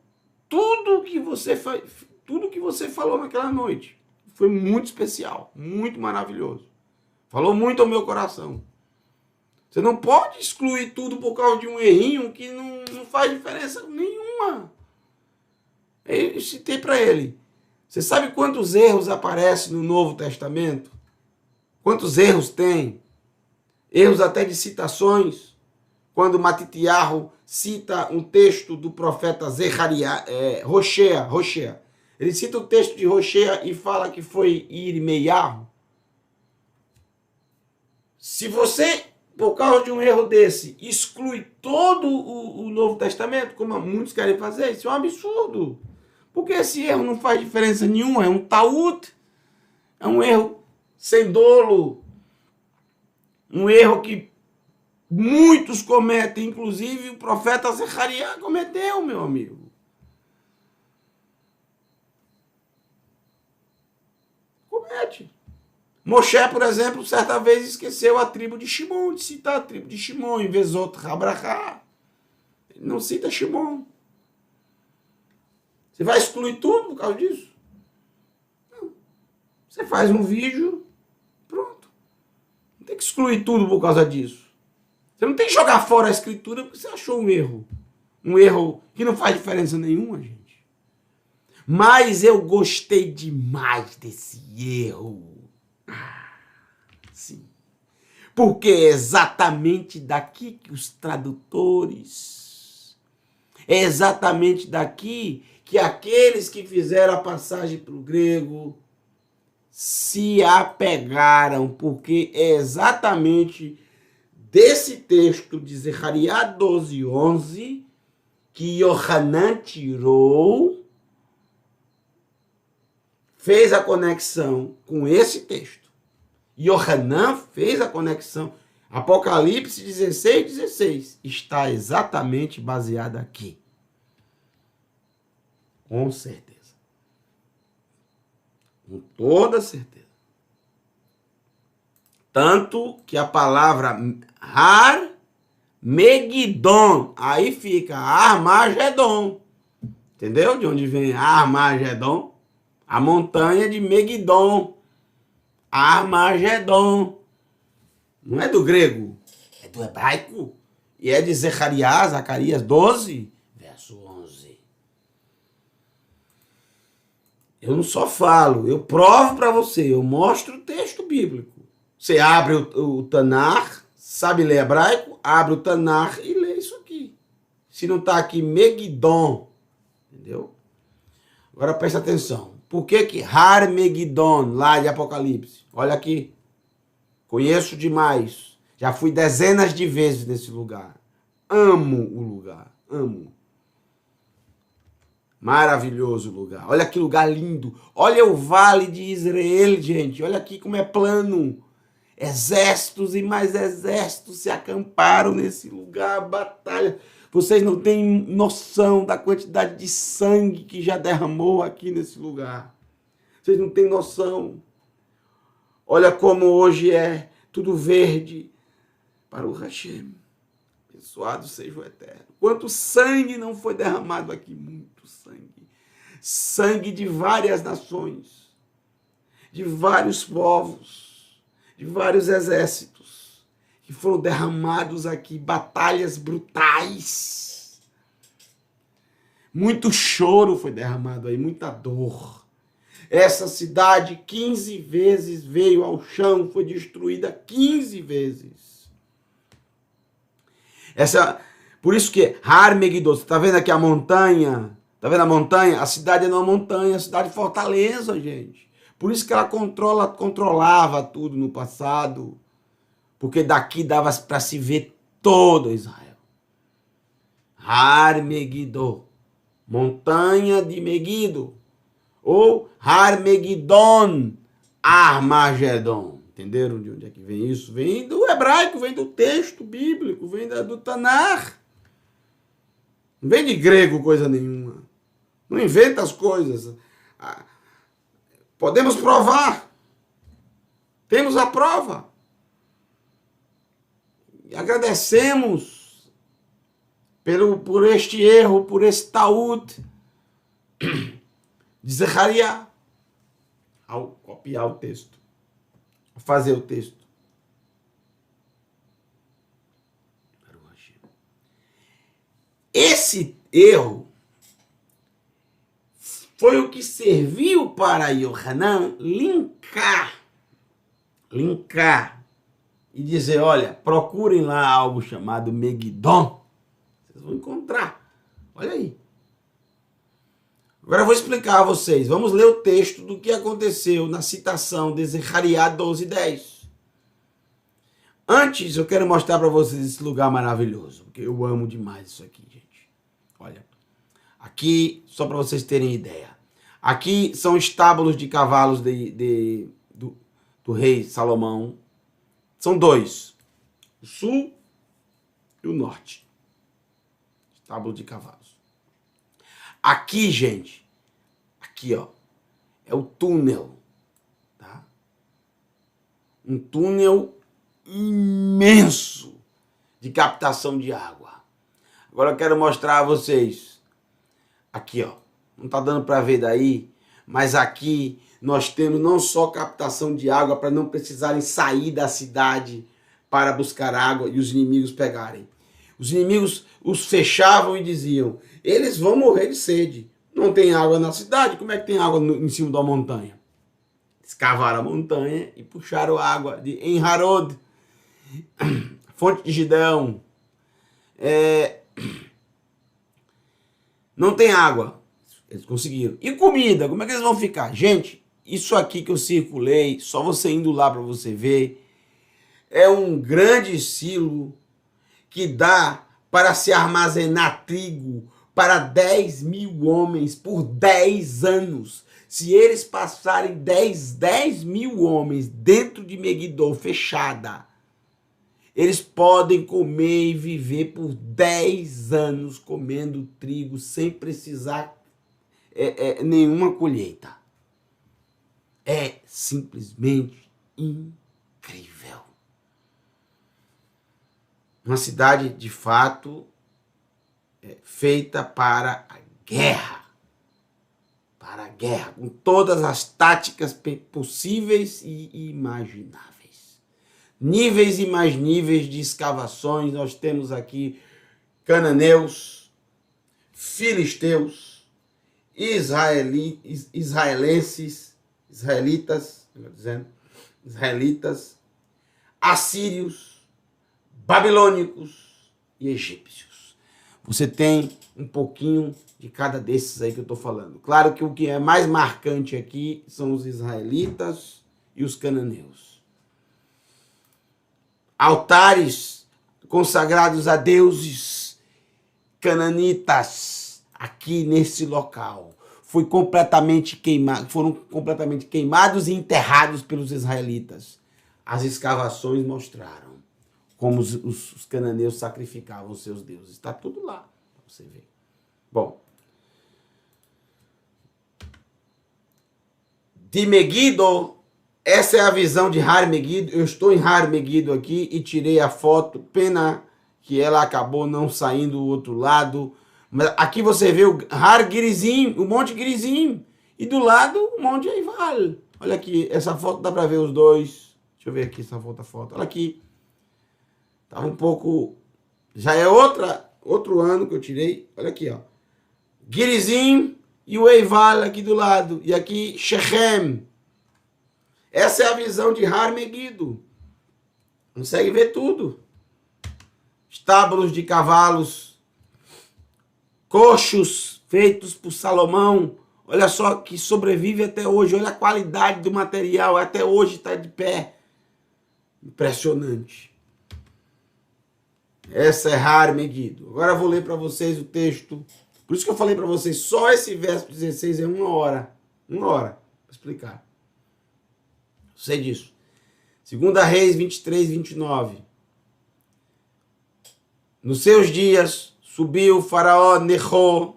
que você falou naquela noite. Foi muito especial, muito maravilhoso. Falou muito ao meu coração. Você não pode excluir tudo por causa de um errinho que não faz diferença nenhuma. Eu citei para ele. Você sabe quantos erros aparecem no Novo Testamento? Quantos erros tem? Erros até de citações. Quando Matitiyahu cita um texto do profeta Roshea. Ele cita o texto de Roshea e fala que foi Irmeiahu. Se você, por causa de um erro desse, exclui todo o Novo Testamento, como muitos querem fazer, isso é um absurdo. Porque esse erro não faz diferença nenhuma, é um taúd, é um erro sem dolo, um erro que muitos cometem, inclusive o profeta Zechariah cometeu, meu amigo. Comete. Moshe, por exemplo, certa vez esqueceu a tribo de Shimon, de citar a tribo de Shimon, em vez de Abrahá. Ele não cita Shimon. Você vai excluir tudo por causa disso? Não. Você faz um vídeo, pronto. Não tem que excluir tudo por causa disso. Você não tem que jogar fora a escritura porque você achou um erro. Um erro que não faz diferença nenhuma, gente. Mas eu gostei demais desse erro. Sim. Porque é exatamente daqui que os tradutores, é exatamente daqui que aqueles que fizeram a passagem para o grego se apegaram, porque é exatamente desse texto de Zechariah 12:11 que Yohanan tirou, fez a conexão com esse texto. Yohanan fez a conexão. Apocalipse 16:16 está exatamente baseado aqui. Com certeza. Com toda certeza. Tanto que a palavra Har Megidon, aí fica Armagedon. Entendeu? De onde vem Armagedon? A montanha de Megidon. Armagedon. Não é do grego, é do hebraico. E é de Zacarias 12, verso 11. Eu não só falo, eu provo para você, eu mostro o texto bíblico. Você abre o Tanar, sabe ler hebraico? Abre o Tanar e lê isso aqui. Se não está aqui Megidon, entendeu? Agora presta atenção. Por que Har Megidon, lá de Apocalipse? Olha aqui. Conheço demais. Já fui dezenas de vezes nesse lugar. Amo o lugar. Amo. Maravilhoso lugar. Olha que lugar lindo. Olha o Vale de Israel, gente. Olha aqui como é plano. Exércitos e mais exércitos se acamparam nesse lugar. Batalha. Vocês não têm noção da quantidade de sangue que já derramou aqui nesse lugar. Vocês não têm noção. Olha como hoje é tudo verde para o Hashem. Abençoado seja o Eterno. Quanto sangue não foi derramado aqui? Muito sangue. Sangue de várias nações, de vários povos, de vários exércitos, que foram derramados aqui, batalhas brutais. Muito choro foi derramado aí, muita dor. Essa cidade 15 vezes veio ao chão, foi destruída 15 vezes. Por isso que Har Megiddo, você está vendo aqui a montanha? Está vendo a montanha? A cidade é uma montanha, a cidade fortaleza, gente. Por isso que ela controlava tudo no passado. Porque daqui dava para se ver todo Israel. Har Megiddo, montanha de Megiddo. Ou Har Megiddon, Armagedon. Entenderam de onde é que vem isso? Vem do hebraico, vem do texto bíblico, vem do Tanar. Não vem de grego coisa nenhuma. Não inventa as coisas. Podemos provar. Temos a prova. E agradecemos por este erro, por este taúd de Zechariah, ao copiar o texto, ao fazer o texto. Esse erro foi o que serviu para Yohanan linkar e dizer, olha, procurem lá algo chamado Megiddon, vocês vão encontrar. Olha aí. Agora eu vou explicar a vocês. Vamos ler o texto do que aconteceu na citação de Zechariah 12:10. Antes, eu quero mostrar para vocês esse lugar maravilhoso, porque eu amo demais isso aqui, gente. Olha, aqui, só para vocês terem ideia. Aqui são estábulos de cavalos do rei Salomão. São dois, o sul e o norte. Estábulo de cavalos. Aqui, gente, aqui, ó, é o túnel, tá? Um túnel imenso de captação de água. Agora eu quero mostrar a vocês. Aqui, ó, não tá dando para ver daí, mas aqui nós temos não só captação de água para não precisarem sair da cidade para buscar água e os inimigos pegarem. Os inimigos os fechavam e diziam, eles vão morrer de sede. Não tem água na cidade, como é que tem água em cima da montanha? Escavaram a montanha e puxaram água de Enharod, fonte de Gideão. Não tem água. Eles conseguiram. E comida, como é que eles vão ficar? Gente, isso aqui que eu circulei, só você indo lá para você ver, é um grande silo que dá para se armazenar trigo para 10 mil homens por 10 anos. Se eles passarem 10 mil homens dentro de Megiddo fechada, eles podem comer e viver por 10 anos comendo trigo sem precisar nenhuma colheita. É simplesmente incrível. Uma cidade, de fato, feita para a guerra. Para a guerra, com todas as táticas possíveis e imagináveis. Níveis e mais níveis de escavações. Nós temos aqui cananeus, filisteus, israelitas, assírios, babilônicos e egípcios. Você tem um pouquinho de cada desses aí que eu estou falando. Claro que o que é mais marcante aqui são os israelitas e os cananeus. Altares consagrados a deuses cananitas aqui nesse local. Foram completamente queimados e enterrados pelos israelitas. As escavações mostraram como os cananeus sacrificavam os seus deuses. Está tudo lá, para você ver. Bom, de Megiddo, essa é a visão de Har Megiddo. Eu estou em Har Megiddo aqui e tirei a foto. Pena que ela acabou não saindo do outro lado. Mas aqui você vê o Har Gerizim, o Monte Gerizim. E do lado o Monte Eival. Olha aqui, essa foto dá para ver os dois. Deixa eu ver aqui essa outra foto. Olha aqui. Tava um pouco... Já é outro ano que eu tirei. Olha aqui, ó. Gerizim e o Eival aqui do lado. E aqui Shechem. Essa é a visão de Har Megiddo. Consegue ver tudo. Estábulos de cavalos. Coxos feitos por Salomão. Olha só que sobrevive até hoje. Olha a qualidade do material. Até hoje está de pé. Impressionante. Essa é Har Megiddo. Agora eu vou ler para vocês o texto. Por isso que eu falei para vocês, só esse verso 16 é 1 hora. 1 hora para explicar. Eu sei disso. 2 Reis 23, 29. Nos seus dias subiu o faraó Necho,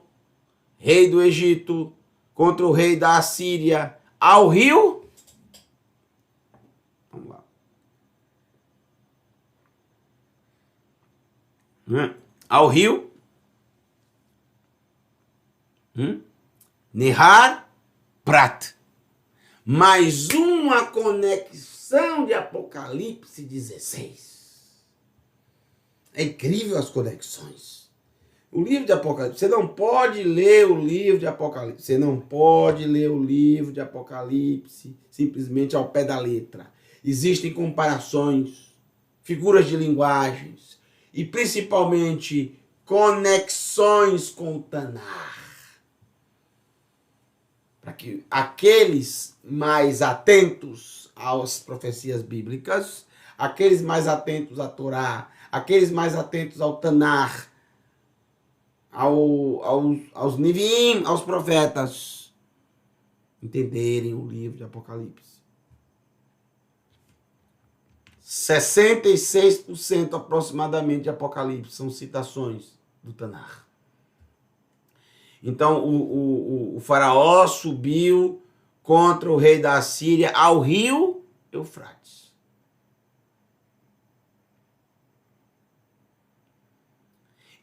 rei do Egito, contra o rei da Assíria, ao rio. Vamos lá. Ao rio Nehar Prat. Mais uma conexão de Apocalipse 16. É incrível as conexões. O livro de Apocalipse, você não pode ler o livro de Apocalipse. Você não pode ler o livro de Apocalipse simplesmente ao pé da letra. Existem comparações, figuras de linguagens e principalmente conexões com o Tanar. Para que aqueles mais atentos às profecias bíblicas, aqueles mais atentos à Torá, aqueles mais atentos ao Tanar, aos Neviim, aos profetas, entenderem o livro de Apocalipse. 66% aproximadamente de Apocalipse são citações do Tanar. Então, o faraó subiu contra o rei da Assíria ao rio Eufrates.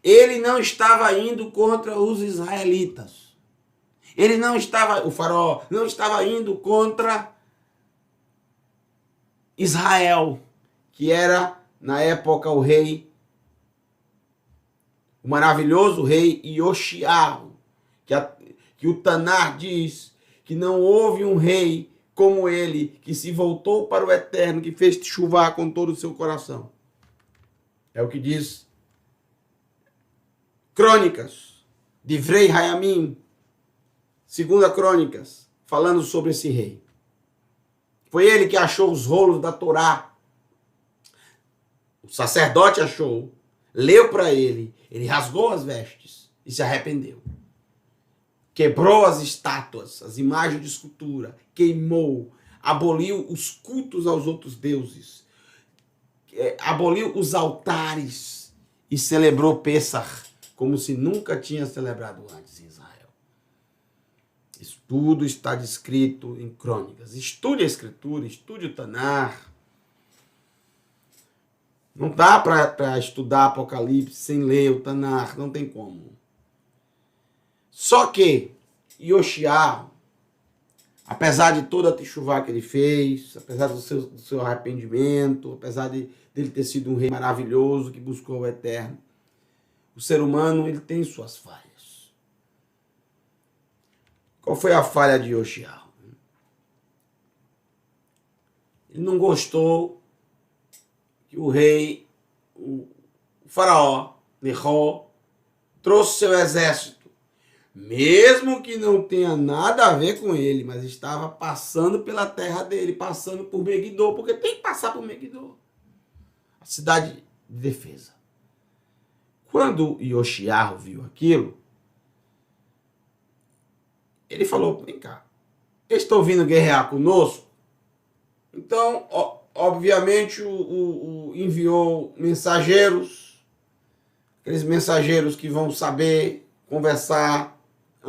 Ele não estava indo contra os israelitas. O faraó não estava indo contra Israel, que era, na época, o maravilhoso rei Ioshiao. Que o Tanar diz que não houve um rei como ele, que se voltou para o Eterno, que fez chuvar com todo o seu coração. É o que diz Crônicas, Divrei Hayamim, 2 Crônicas, falando sobre esse rei. Foi ele que achou os rolos da Torá. O sacerdote achou, leu para ele rasgou as vestes e se arrependeu. Quebrou as estátuas, as imagens de escultura, queimou, aboliu os cultos aos outros deuses, aboliu os altares e celebrou Pêssar como se nunca tinha celebrado antes em Israel. Isso tudo está descrito em Crônicas. Estude a Escritura, estude o Tanar. Não dá para estudar Apocalipse sem ler o Tanar, não tem como. Só que Ioshiao, apesar de toda a techuvá que ele fez, apesar do seu arrependimento, apesar dele ter sido um rei maravilhoso que buscou o Eterno, o ser humano ele tem suas falhas. Qual foi a falha de Ioshiao? Ele não gostou que o rei, o faraó, Necho, trouxe seu exército. Mesmo que não tenha nada a ver com ele, mas estava passando pela terra dele, passando por Megiddo, porque tem que passar por Megiddo, a cidade de defesa. Quando Ioshiao viu aquilo, ele falou, vem cá, eles estão vindo guerrear conosco? Então, obviamente, enviou mensageiros, aqueles mensageiros que vão saber conversar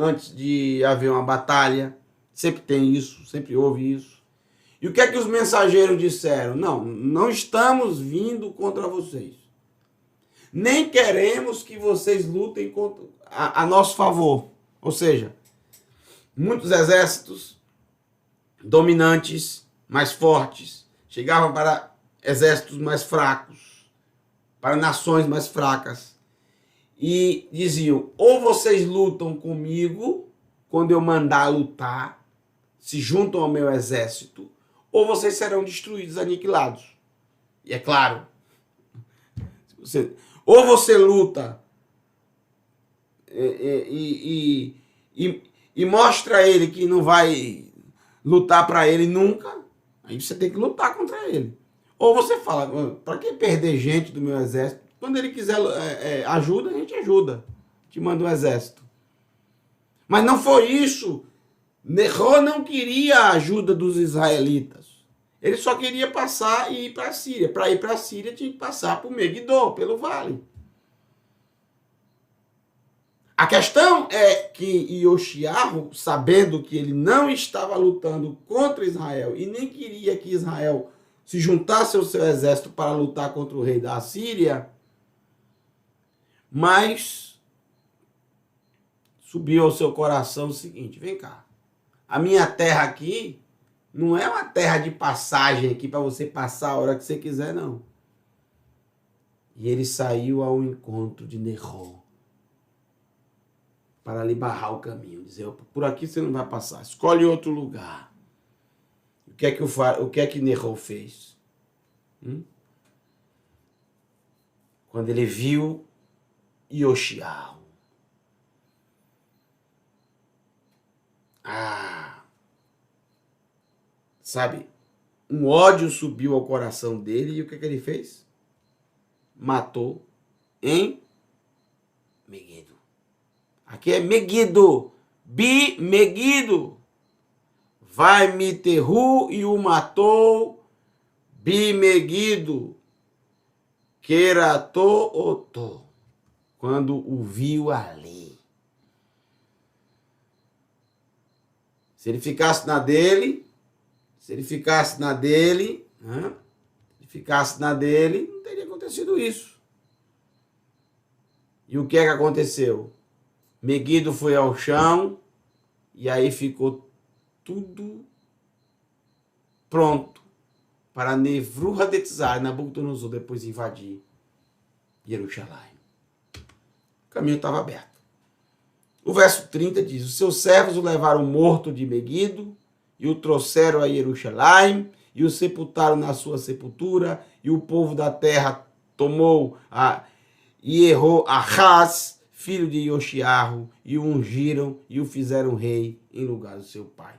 antes de haver uma batalha. Sempre tem isso, sempre houve isso. E o que é que os mensageiros disseram? Não estamos vindo contra vocês. Nem queremos que vocês lutem a nosso favor. Ou seja, muitos exércitos dominantes, mais fortes, chegavam para exércitos mais fracos. para nações mais fracas. E diziam, ou vocês lutam comigo, quando eu mandar lutar, se juntam ao meu exército, ou vocês serão destruídos, aniquilados. E é claro, ou você luta e mostra a ele que não vai lutar para ele nunca, aí você tem que lutar contra ele. Ou você fala, para que perder gente do meu exército? Quando ele quiser ajuda, a gente ajuda. Te manda um exército. Mas não foi isso. Necho não queria a ajuda dos israelitas. Ele só queria passar e ir para a Síria. Para ir para a Síria tinha que passar por Megiddo, pelo vale. A questão é que Ioshiarro, sabendo que ele não estava lutando contra Israel e nem queria que Israel se juntasse ao seu exército para lutar contra o rei da Síria, mas subiu ao seu coração o seguinte, vem cá, a minha terra aqui não é uma terra de passagem aqui para você passar a hora que você quiser, não. E ele saiu ao encontro de Necho para lhe barrar o caminho, dizer, por aqui você não vai passar, escolhe outro lugar. O que é que Necho fez? Quando ele viu Ioshiarro, sabe, um ódio subiu ao coração dele e o que é que ele fez? Matou em Megiddo. Aqui é Megiddo, Megiddo. Vai Miterru e o matou, Megiddo, Querato Otô, quando o viu ali. Se ele ficasse na dele, não teria acontecido isso. E o que é que aconteceu? Megiddo foi ao chão e aí ficou tudo pronto para Nebuchadnezzar, Nabucodonosor, depois invadir Jerusalém. O caminho estava aberto. O verso 30 diz, os seus servos o levaram morto de Megiddo e o trouxeram a Jerusalém e o sepultaram na sua sepultura e o povo da terra tomou e errou Ahaz, filho de Ioshiarro, e o ungiram e o fizeram rei em lugar do seu pai.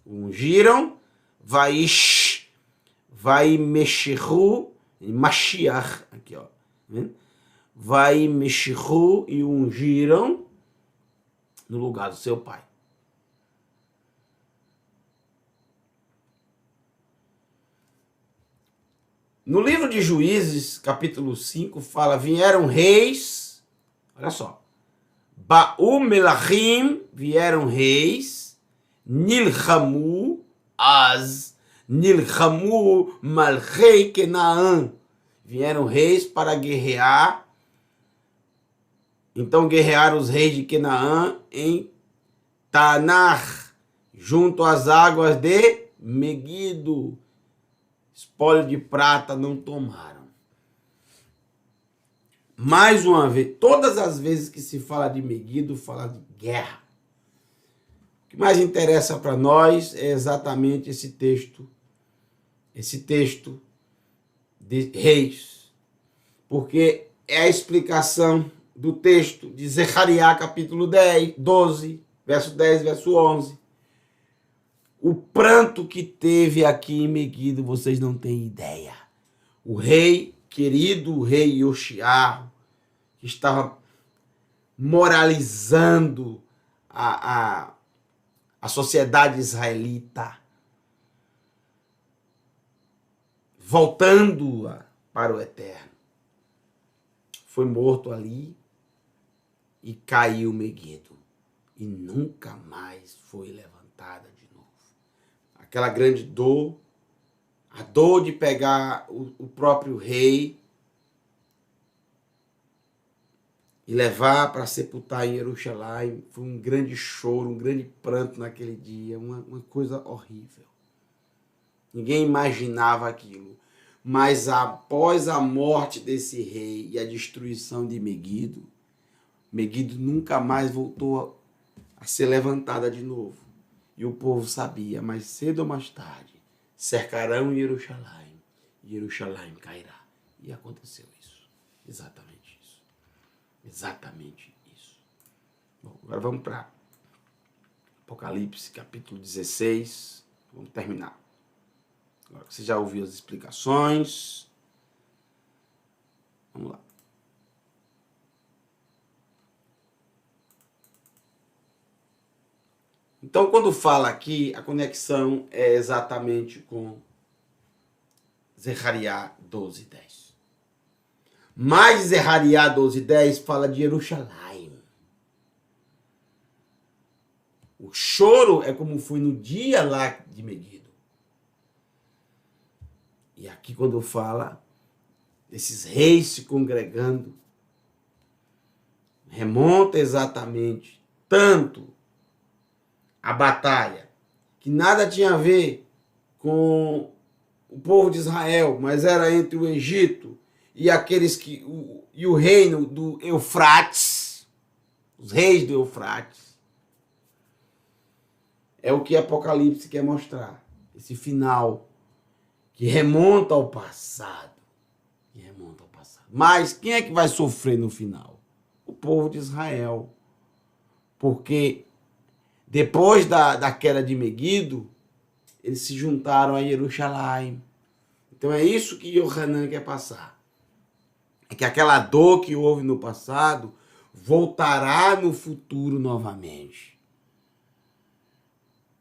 O ungiram, vai mexerru, Mashiach, aqui ó, vai mexerru e o ungiram no lugar do seu pai. No livro de Juízes, capítulo 5, fala, vieram reis, olha só, Ba'u Melachim, vieram reis, Nilchamu, Nilchamu Malchei Kenaã, vieram reis para guerrear, então guerrearam os reis de Kenaã em Tanar, junto às águas de Megiddo. Espólio de prata não tomaram. Mais uma vez, todas as vezes que se fala de Megiddo, fala de guerra. O que mais interessa para nós é exatamente esse texto de Reis, porque é a explicação do texto de Zechariah, capítulo 12, verso 10, verso 11. O pranto que teve aqui em Megiddo, vocês não têm ideia. O rei, querido o rei Ioshiarro, que estava moralizando a sociedade israelita, voltando-a para o eterno. Foi morto ali e caiu Megiddo. E nunca mais foi levantada de novo. Aquela grande dor, a dor de pegar o próprio rei e levar para sepultar em Jerusalém, foi um grande choro, um grande pranto naquele dia, uma coisa horrível. Ninguém imaginava aquilo. Mas após a morte desse rei e a destruição de Megido, Megido nunca mais voltou a ser levantada de novo. E o povo sabia, mais cedo ou mais tarde, cercarão Jerusalém, e Jerusalém cairá. E aconteceu isso. Exatamente isso. Exatamente isso. Bom, agora vamos para Apocalipse, capítulo 16. Vamos terminar. Agora que você já ouviu as explicações, vamos lá. Então, quando fala aqui, a conexão é exatamente com Zechariah 12:10. Mas Zechariah 12:10 fala de Jerusalém. O choro é como foi no dia lá de Megido. E aqui quando fala desses reis se congregando, remonta exatamente tanto a batalha, que nada tinha a ver com o povo de Israel, mas era entre o Egito e aqueles que e o reino do Eufrates, os reis do Eufrates. É o que Apocalipse quer mostrar, esse final que remonta ao passado. Que remonta ao passado. Mas quem é que vai sofrer no final? O povo de Israel. Porque depois da queda de Megido, eles se juntaram a Jerusalém. Então é isso que Yohanan quer passar. É que aquela dor que houve no passado voltará no futuro novamente.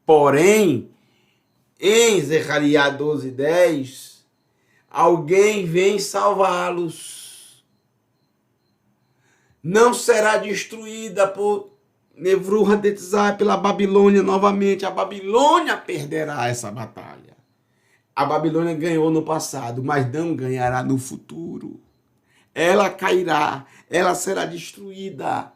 Porém, em Zechariah 12:10, alguém vem salvá-los. Não será destruída por Nebuchadnezzar, pela Babilônia novamente. A Babilônia perderá essa batalha. A Babilônia ganhou no passado, mas não ganhará no futuro. Ela cairá, ela será destruída.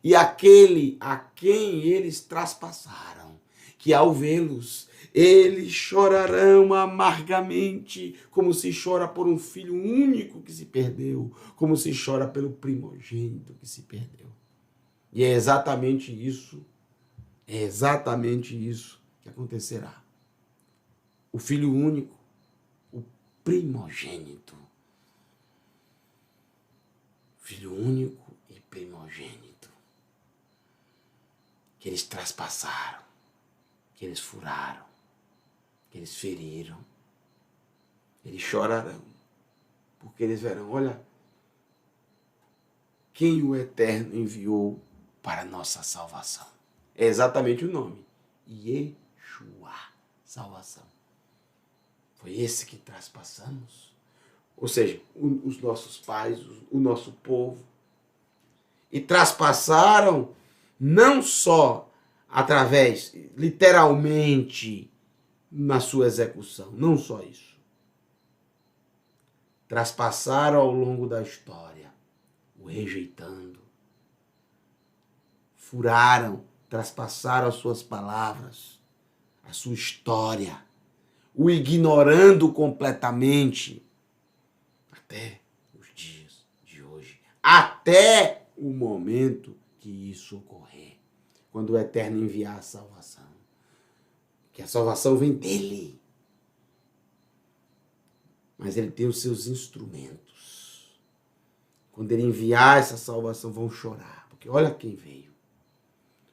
E aquele a quem eles traspassaram, que ao vê-los, eles chorarão amargamente, como se chora por um filho único que se perdeu, como se chora pelo primogênito que se perdeu. E é exatamente isso que acontecerá. O filho único, o primogênito. Filho único e primogênito. Que eles traspassaram, que eles furaram, que eles feriram. Eles chorarão, porque eles verão, olha, quem o Eterno enviou para a nossa salvação. É exatamente o nome. Yeshua, salvação. Foi esse que traspassamos. Ou seja, os nossos pais, o nosso povo. E traspassaram não só através, literalmente, na sua execução. Não só isso. Traspassaram ao longo da história, o rejeitando. Furaram, traspassaram as suas palavras, a sua história, o ignorando completamente, até os dias de hoje, até o momento que isso ocorrer, quando o Eterno enviar a salvação, que a salvação vem dele, mas ele tem os seus instrumentos. Quando ele enviar essa salvação, vão chorar, porque olha quem veio.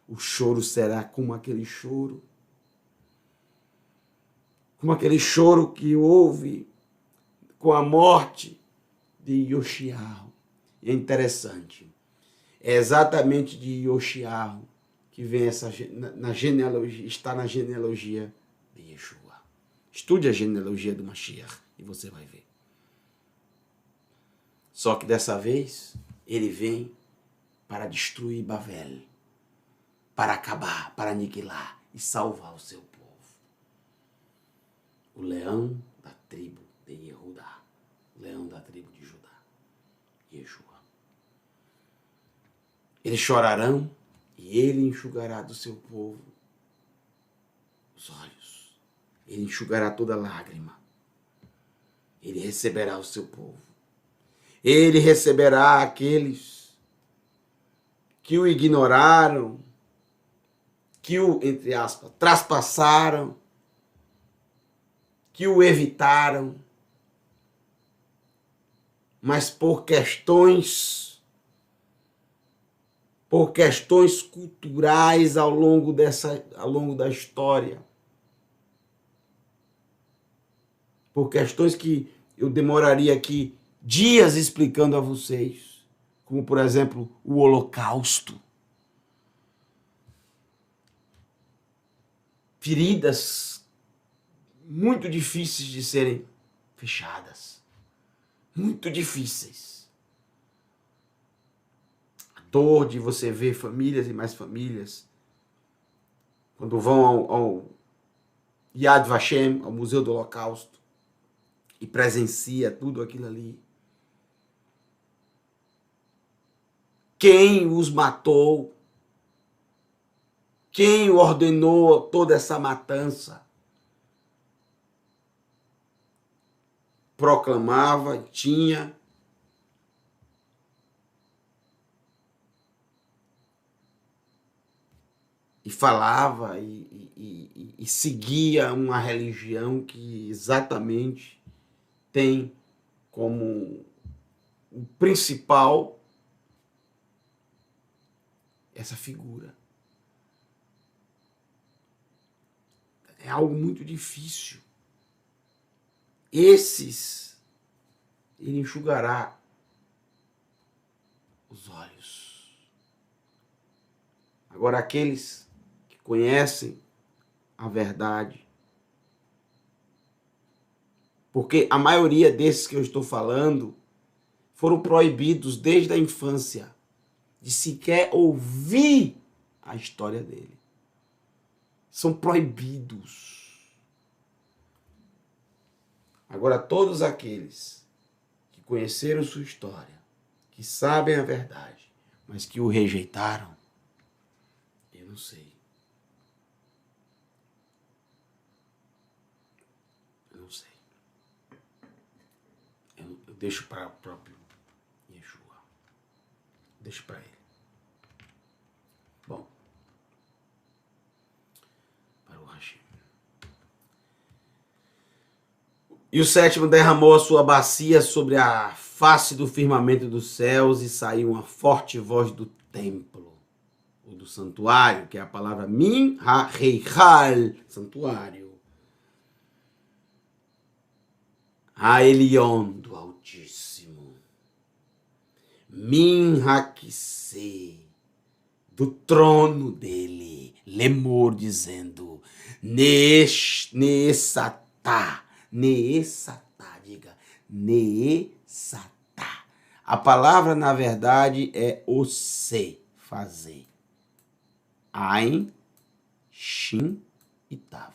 O choro será como aquele choro que houve com a morte de Yoshiao. E é interessante, é exatamente de Yoshiao que vem essa na genealogia, está na genealogia de Yeshua. Estude a genealogia do Mashiach e você vai ver. Só que dessa vez ele vem para destruir Babel, para acabar, para aniquilar e salvar o seu povo. O leão da tribo de Yehudá, o leão da tribo de Judá, Yeshua. Eles chorarão e ele enxugará do seu povo os olhos. Ele enxugará toda lágrima. ele receberá o seu povo. Ele receberá aqueles que o ignoraram, que o, entre aspas, traspassaram, que o evitaram, mas por questões culturais ao longo da história, por questões que eu demoraria aqui dias explicando a vocês, como por exemplo o Holocausto, feridas muito difíceis de serem fechadas, muito difíceis. A dor de você ver famílias e mais famílias quando vão ao Yad Vashem, ao Museu do Holocausto, e presencia tudo aquilo ali. Quem os matou? Quem ordenou toda essa matança? Proclamava, tinha e falava e seguia uma religião que exatamente tem como o principal essa figura. É algo muito difícil. Esses, ele enxugará os olhos. Agora, aqueles que conhecem a verdade, porque a maioria desses que eu estou falando foram proibidos desde a infância de sequer ouvir a história dele. São proibidos. Agora, todos aqueles que conheceram sua história, que sabem a verdade, mas que o rejeitaram, eu não sei. Eu não sei. Eu deixo para o próprio Yeshua. Deixo para ele. Bom, para o Hashem. E o sétimo derramou a sua bacia sobre a face do firmamento dos céus e saiu uma forte voz do templo, ou do santuário, que é a palavra Min Ha-Reichal, santuário. A Elion do Altíssimo. Min Ha-Kise, do trono dele, Lemor, dizendo, Neessatá, diga, Neessatá. A palavra, na verdade, é ose, fazer. Ain, Shin e Tav.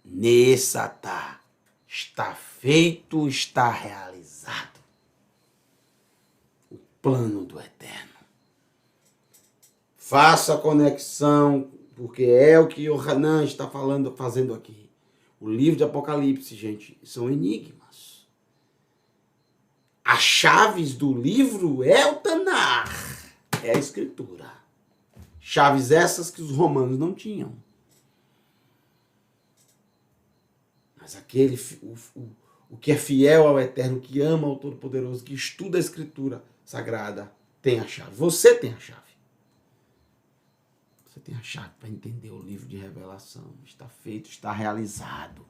Neessatá, está feito, está realizado. O plano do Eterno. Faça a conexão, porque é o que o Hanan está fazendo aqui. O livro de Apocalipse, gente, são enigmas. As chaves do livro é o Tanar, é a Escritura. Chaves essas que os romanos não tinham. Mas aquele, o que é fiel ao Eterno, que ama ao Todo-Poderoso, que estuda a Escritura Sagrada, tem a chave. Você tem a chave. Você tem a chave para entender o livro de revelação. Está feito, está realizado.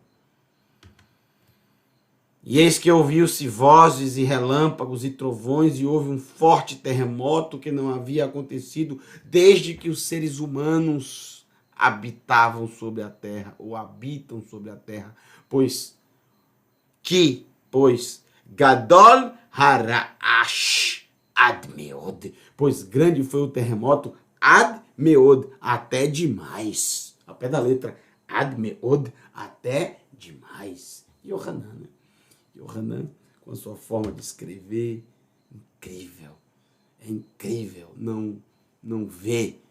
E eis que ouviu-se vozes e relâmpagos e trovões, e houve um forte terremoto que não havia acontecido desde que os seres humanos habitavam sobre a terra, ou habitam sobre a terra, pois Gadol Haraash Ad Meod, pois grande foi o terremoto Ad Meod, até demais. Ao pé da letra, Ad Meod, até demais. Yohanan, com a sua forma de escrever, incrível. É incrível não ver.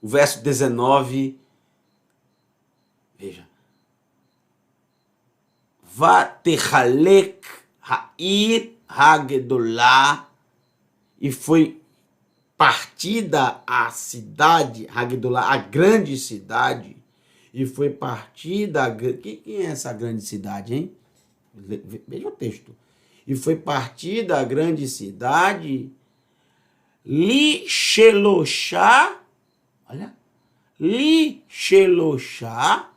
O verso 19 Vatechalek ha'ir hagedolá, e foi partida a cidade, Hagedolá, a grande cidade, e foi partida... Quem é essa grande cidade, hein? Veja o texto. E foi partida a grande cidade, Li Sheloshá, olha, Li Sheloshá,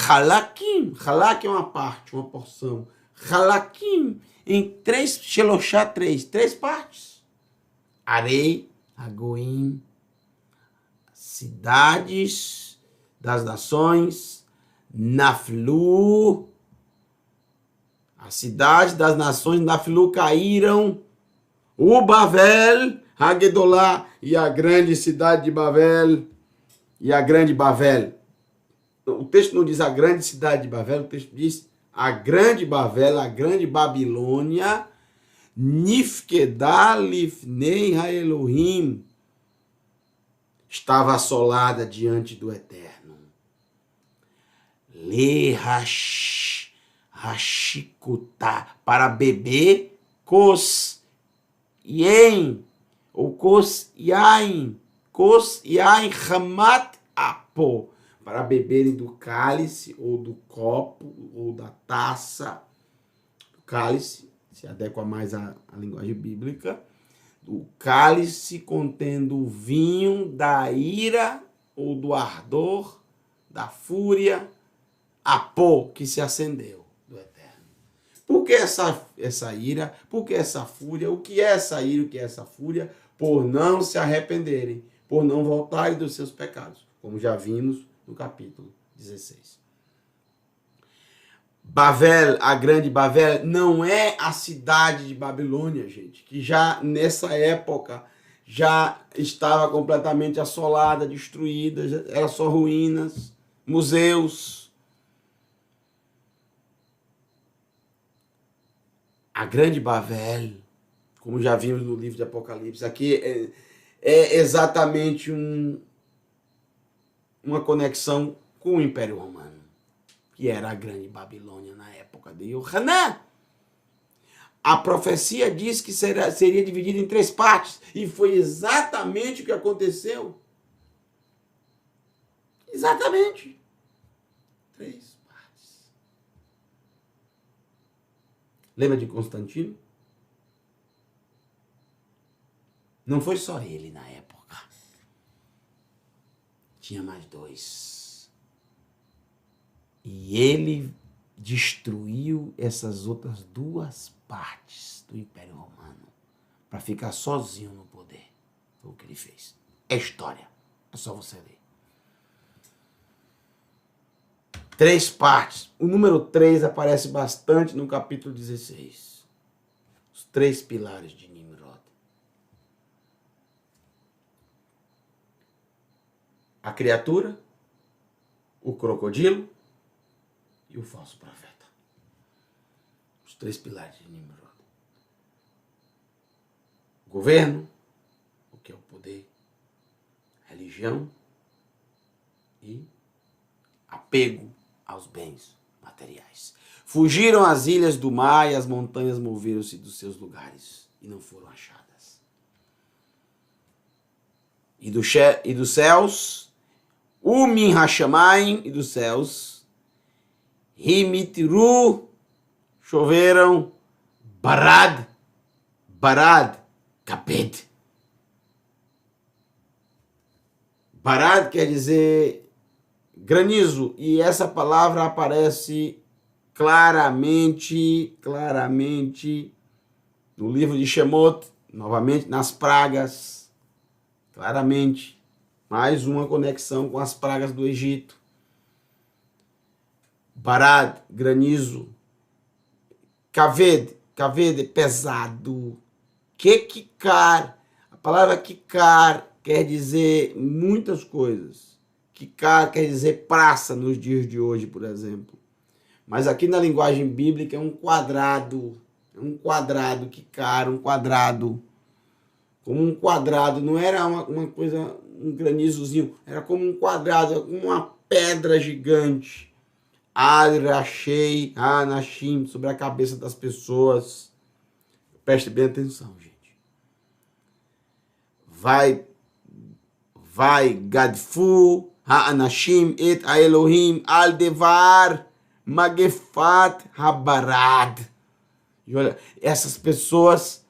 Halakim, Halak é uma parte, uma porção, Halakim, em três, Sheloshá, três partes. Arei, Agoim, cidades das nações, Naflu, as cidades das nações Naflu caíram, o Bavel, Hagedolá, e a grande cidade de Bavel, e a grande Bavel. O texto não diz a grande cidade de Bavel, o texto diz a grande Bavel, a grande Babilônia, Nifkedá lifnei ha-Elohim, estava assolada diante do Eterno. Le hashikutá, para beber, kos yen, ou kos yain hamat apo, para beberem do cálice, ou do copo, ou da taça, do cálice, se adequa mais à linguagem bíblica, o cálice contendo o vinho da ira ou do ardor, da fúria, apó, que se acendeu do Eterno. Por que essa ira? Por que essa fúria? O que é essa ira? O que é essa fúria? Por não se arrependerem, por não voltarem dos seus pecados, como já vimos no capítulo 16. Bavel, a grande Bavel, não é a cidade de Babilônia, gente, que já nessa época já estava completamente assolada, destruída, era só ruínas, museus. A grande Bavel, como já vimos no livro de Apocalipse, aqui é exatamente uma conexão com o Império Romano, que era a grande Babilônia na época de Yohanan. A profecia diz que seria dividida em três partes, e foi exatamente o que aconteceu. Exatamente. Três partes. Lembra de Constantino? Não foi só ele na época. Tinha mais dois. E ele destruiu essas outras duas partes do Império Romano para ficar sozinho no poder. Foi o que ele fez. É história. É só você ler. Três partes. O número 3 aparece bastante no capítulo 16. Os três pilares de Nimrod. A criatura, o crocodilo e o falso profeta. Os três pilares de Nimrod. Governo, o que é o poder, religião e apego aos bens materiais. Fugiram às ilhas do mar e as montanhas moveram-se dos seus lugares e não foram achadas. E dos céus, o Min Hashamayim, e dos céus, Himitru, choveram, Barad, Kabed. Barad quer dizer granizo, e essa palavra aparece claramente no livro de Shemot, novamente nas pragas, claramente, mais uma conexão com as pragas do Egito. Barad, granizo. Kaved é pesado. Kekikar, a palavra kikar quer dizer muitas coisas. Kikar quer dizer praça nos dias de hoje, por exemplo. Mas aqui na linguagem bíblica é um quadrado. É um quadrado, kikar, um quadrado. Como um quadrado, não era uma coisa, um granizozinho. Era como um quadrado, uma pedra gigante. Al-Rashei Anashim, sobre a cabeça das pessoas. Preste bem atenção, gente. Vai Gadfu Anashim et Elohim al devar magefat habarad. E olha, essas pessoas,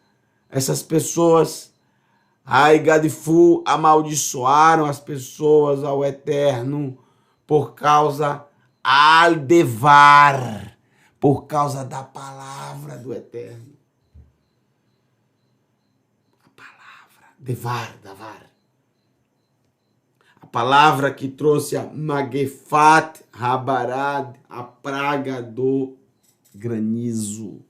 Gadfu, amaldiçoaram as pessoas ao Eterno por causa aldevar, por causa da palavra do Eterno. A palavra, davar. A palavra que trouxe a magefat habarad, a praga do granizo.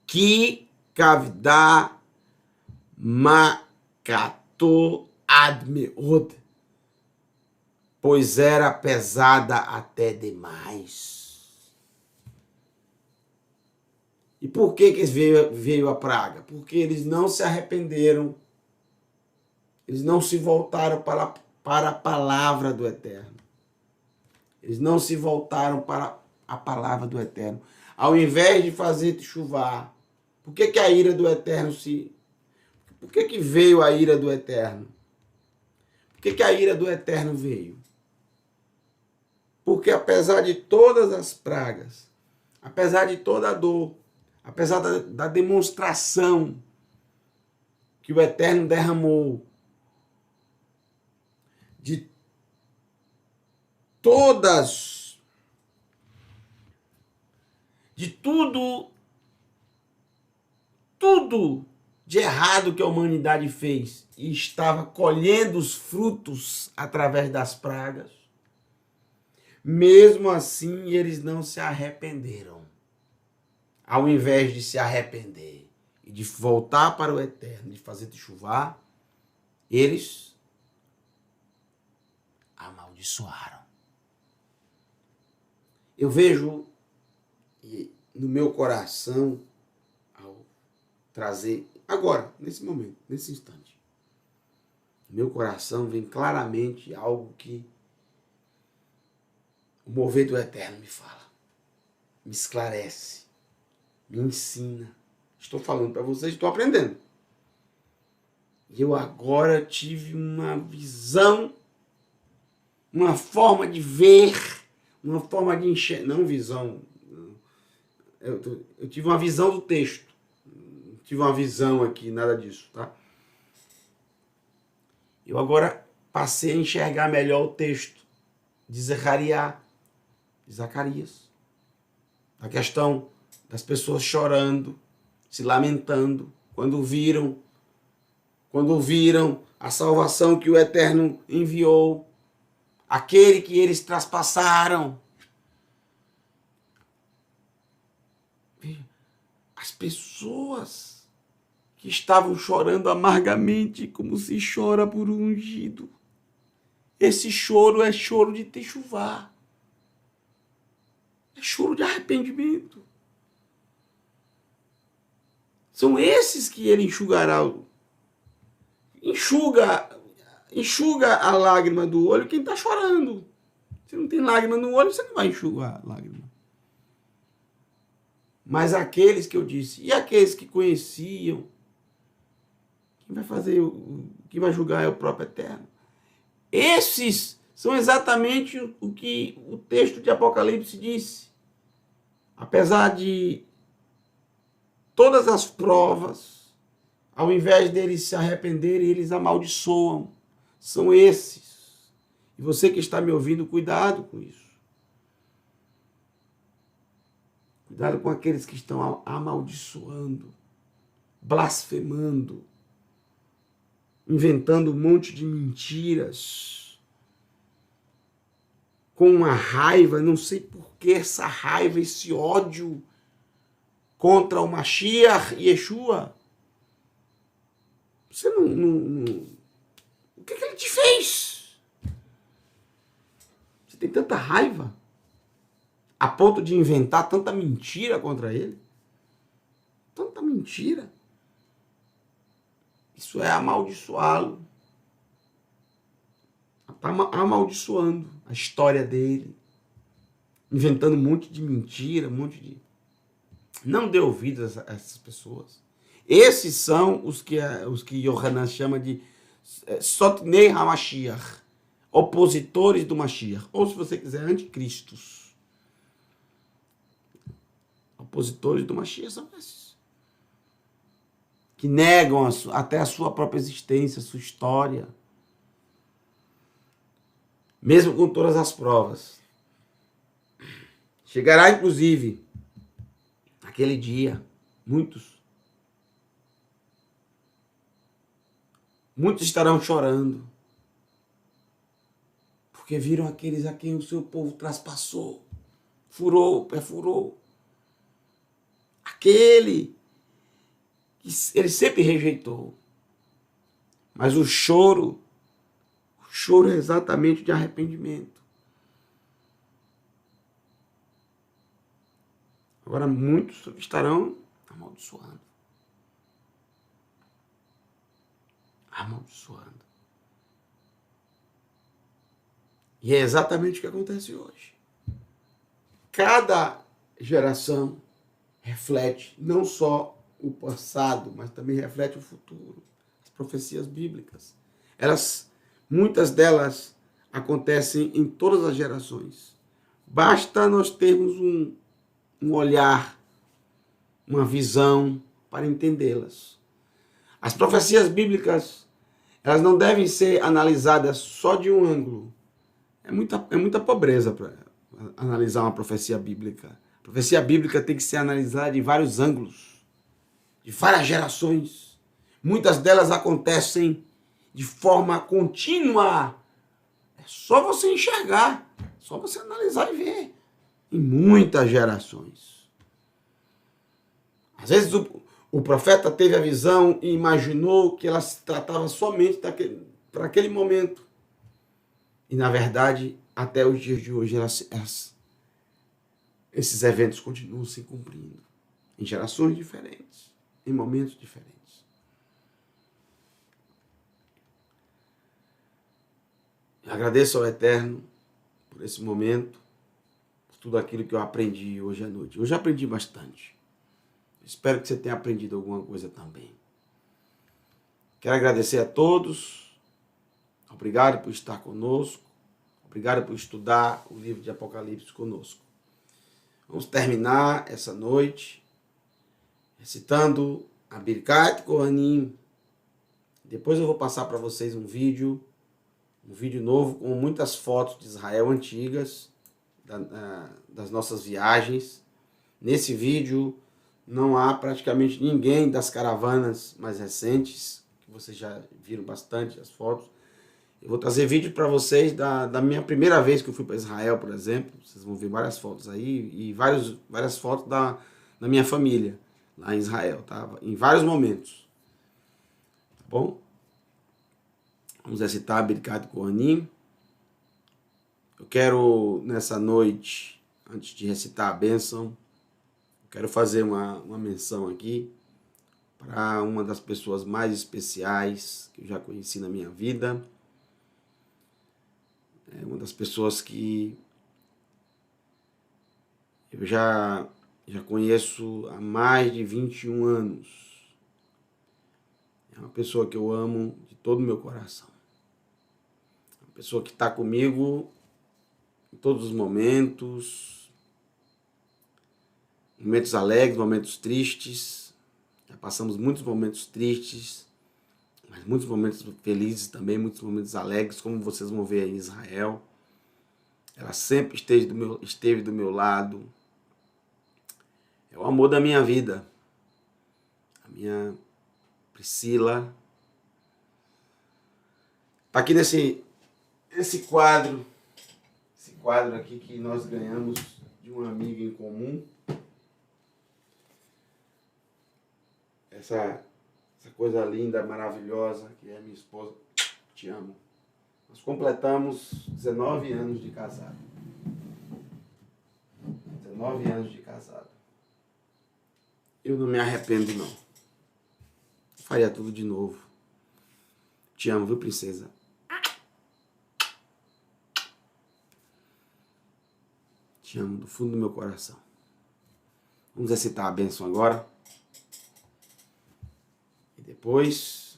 Que kavda makato admeod, pois era pesada até demais. E por que veio a praga? Porque eles não se arrependeram, eles não se voltaram para a palavra do Eterno. Eles não se voltaram para a palavra do Eterno. Ao invés de fazer chuvar, por que a ira do Eterno Por que veio a ira do Eterno? Por que a ira do Eterno veio? Porque apesar de todas as pragas, apesar de toda a dor, apesar da demonstração que o Eterno derramou, de tudo de errado que a humanidade fez e estava colhendo os frutos através das pragas, mesmo assim eles não se arrependeram. Ao invés de se arrepender e de voltar para o Eterno, de fazer chuvar, eles amaldiçoaram. Eu vejo no meu coração, ao trazer, agora, nesse momento, nesse instante, no meu coração vem claramente algo que o mover do Eterno me fala, me esclarece, me ensina. Estou falando para vocês, estou aprendendo. E eu agora tive uma visão, uma forma de ver, uma forma de enxergar, não visão. Eu tive uma visão do texto. Não tive uma visão aqui, nada disso, tá? Eu agora passei a enxergar melhor o texto de Zacarias. A questão das pessoas chorando, se lamentando, quando viram a salvação que o Eterno enviou, aquele que eles traspassaram. As pessoas que estavam chorando amargamente, como se chora por um ungido. Esse choro é choro de techuvá. É choro de arrependimento. São esses que ele enxugará. Enxuga a lágrima do olho quem está chorando. Se não tem lágrima no olho, você não vai enxugar a lágrima. Mas aqueles que eu disse, e aqueles que conheciam, quem vai julgar é o próprio Eterno. Esses são exatamente o que o texto de Apocalipse disse. Apesar de todas as provas, ao invés deles se arrependerem, eles amaldiçoam. São esses. E você que está me ouvindo, cuidado com isso. Cuidado com aqueles que estão amaldiçoando, blasfemando, inventando um monte de mentiras, com uma raiva, não sei por que essa raiva, esse ódio contra o Mashiach e Yeshua. Você não... O que ele te fez? Você tem tanta raiva a ponto de inventar tanta mentira contra ele? Tanta mentira. Isso é amaldiçoá-lo. Está amaldiçoando a história dele, inventando um monte de mentira, um monte de... Não dê ouvidos a essas pessoas. Esses são os que Yohanan chama de Sotnei HaMashiach, opositores do Mashiach, ou se você quiser, anticristos. Opositores do Mashiach são esses, que negam até a sua própria existência, a sua história, mesmo com todas as provas. Chegará, inclusive, aquele dia, muitos estarão chorando, porque viram aqueles a quem o seu povo traspassou, perfurou. Aquele que ele sempre rejeitou. Mas o choro é exatamente de arrependimento. Agora muitos estarão amaldiçoando. E é exatamente o que acontece hoje. Cada geração reflete não só o passado, mas também reflete o futuro. As profecias bíblicas. Muitas delas acontecem em todas as gerações. Basta nós termos um olhar, uma visão para entendê-las. As profecias bíblicas, elas não devem ser analisadas só de um ângulo. É muita pobreza para analisar uma profecia bíblica. A profecia bíblica tem que ser analisada de vários ângulos, de várias gerações. Muitas delas acontecem de forma contínua. É só você enxergar, só você analisar e ver. Em muitas gerações. Às vezes o profeta teve a visão e imaginou que ela se tratava somente para aquele momento. E, na verdade, até os dias de hoje, esses eventos continuam se cumprindo. Em gerações diferentes, em momentos diferentes. Eu agradeço ao Eterno por esse momento, por tudo aquilo que eu aprendi hoje à noite. Hoje eu aprendi bastante. Espero que você tenha aprendido alguma coisa também. Quero agradecer a todos. Obrigado por estar conosco. Obrigado por estudar o livro de Apocalipse conosco. Vamos terminar essa noite recitando a Birkat Kohanim. Depois eu vou passar para vocês um vídeo novo com muitas fotos de Israel antigas, das nossas viagens. Nesse vídeo não há praticamente ninguém das caravanas mais recentes, que vocês já viram bastante as fotos. Eu vou trazer vídeo para vocês da minha primeira vez que eu fui para Israel, por exemplo. Vocês vão ver várias fotos aí e várias fotos da minha família lá em Israel, tá? Em vários momentos. Tá bom? Vamos recitar a Birkat Kohanim. Eu quero, nessa noite, antes de recitar a bênção, quero fazer uma menção aqui para uma das pessoas mais especiais que eu já conheci na minha vida. É uma das pessoas que eu já conheço há mais de 21 anos. É uma pessoa que eu amo de todo o meu coração. Uma pessoa que está comigo em todos os momentos. Momentos alegres, momentos tristes. Já passamos muitos momentos tristes, mas muitos momentos felizes também, muitos momentos alegres, como vocês vão ver aí em Israel. Ela sempre esteve do meu lado. É o amor da minha vida. A minha Priscila. Está aqui esse quadro. Esse quadro aqui que nós ganhamos de um amigo em comum. Essa coisa linda, maravilhosa, que é minha esposa. Te amo. Nós completamos 19 anos de casado. 19 anos de casado. Eu não me arrependo, não. Faria tudo de novo. Te amo, viu, princesa? Te amo do fundo do meu coração. Vamos recitar a bênção agora. E depois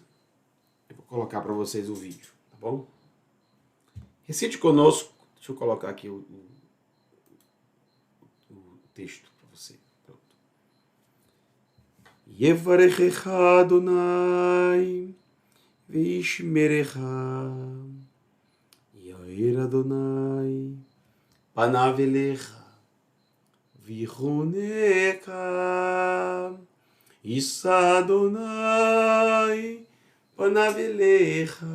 eu vou colocar para vocês o vídeo, tá bom? Recite conosco. Deixa eu colocar aqui o texto para você. Pronto. Yevarechecha Adonai veishmerecha. Yair Adonai panav elecha vichoneka. Issa Adonai panav elecha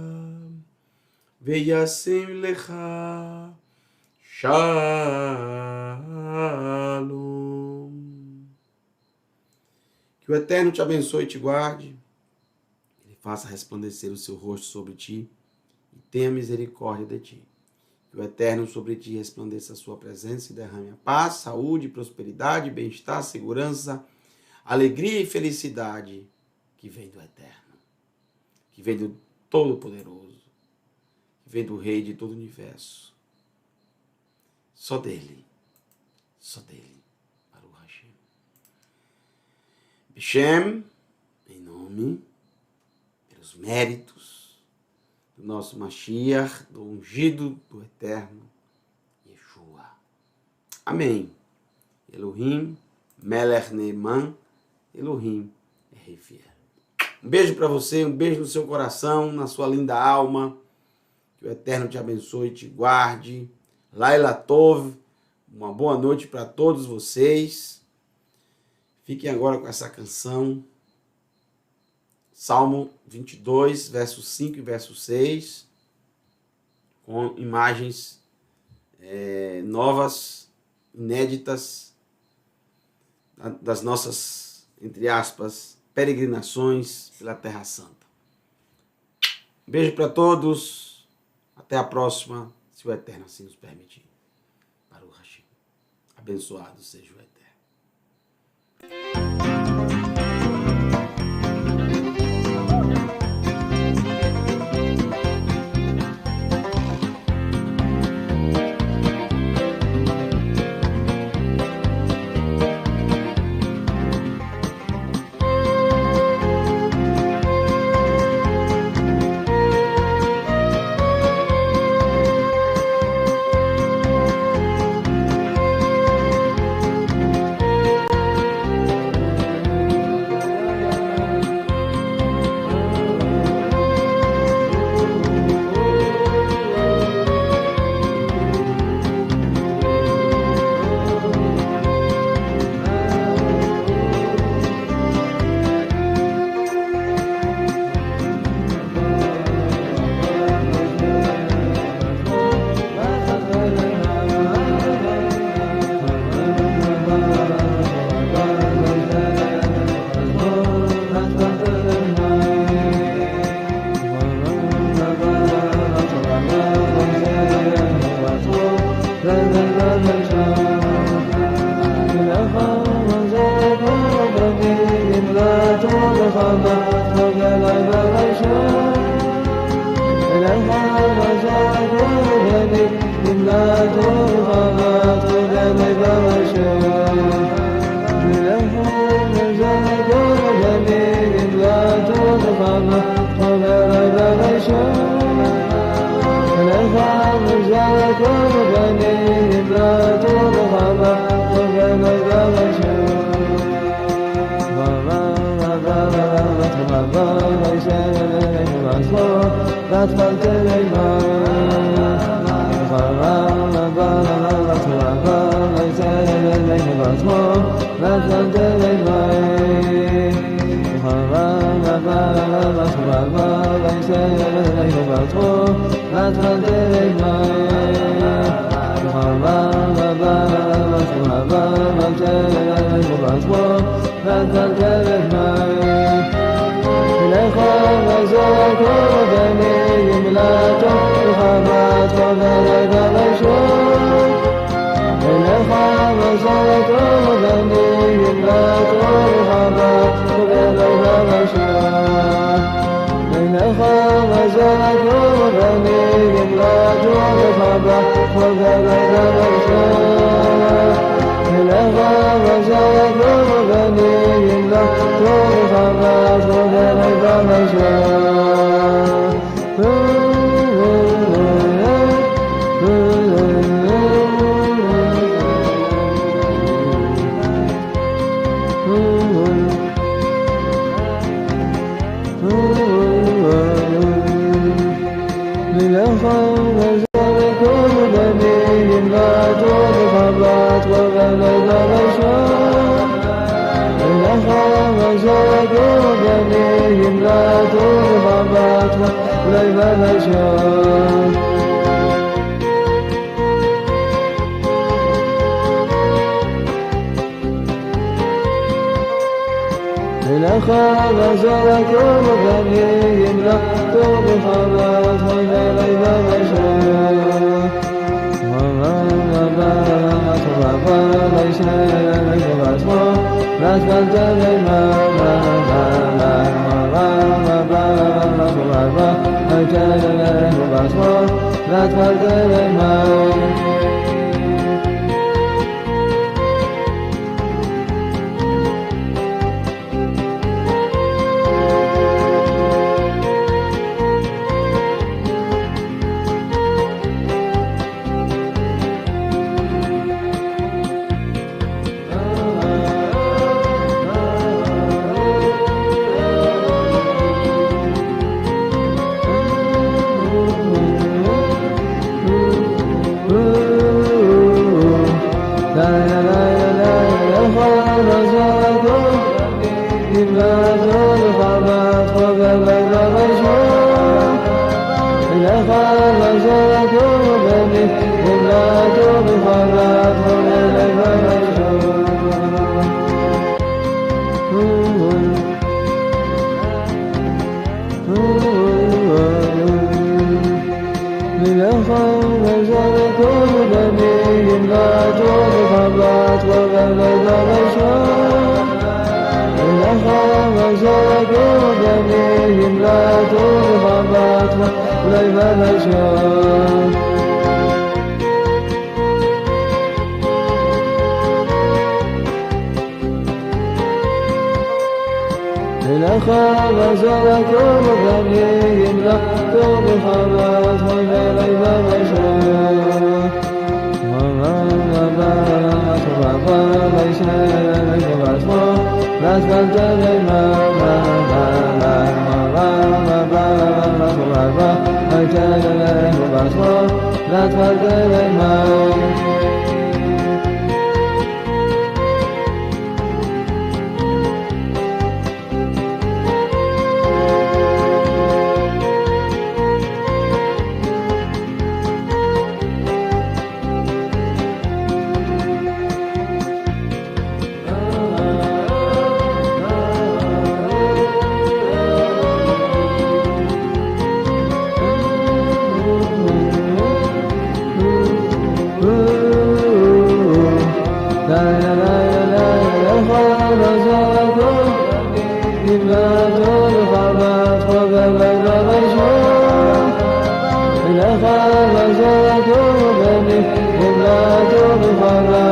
veyasem lecha shalom. Que o Eterno te abençoe e te guarde, Ele faça resplandecer o seu rosto sobre ti e tenha misericórdia de ti. Que o Eterno sobre ti resplandeça a sua presença e derrame a paz, saúde, prosperidade, bem-estar, segurança, alegria e felicidade que vem do Eterno, que vem do Todo-Poderoso, que vem do Rei de todo o universo. Só dele, Baruch Hashem. Beshem, em nome, pelos méritos do nosso Mashiach, do ungido do Eterno, Yeshua. Amém. Elohim, Melech Neeman, Elohim é Rei fiel. Um beijo para você, um beijo no seu coração, na sua linda alma. Que o Eterno te abençoe e te guarde. Laila Tov, uma boa noite para todos vocês. Fiquem agora com essa canção. Salmo 22, verso 5 e verso 6. Com imagens novas, inéditas, das nossas, entre aspas, peregrinações pela Terra Santa. Beijo para todos. Até a próxima, se o Eterno assim nos permitir. Baruch Hashem. Abençoado seja o Eterno. Baba, If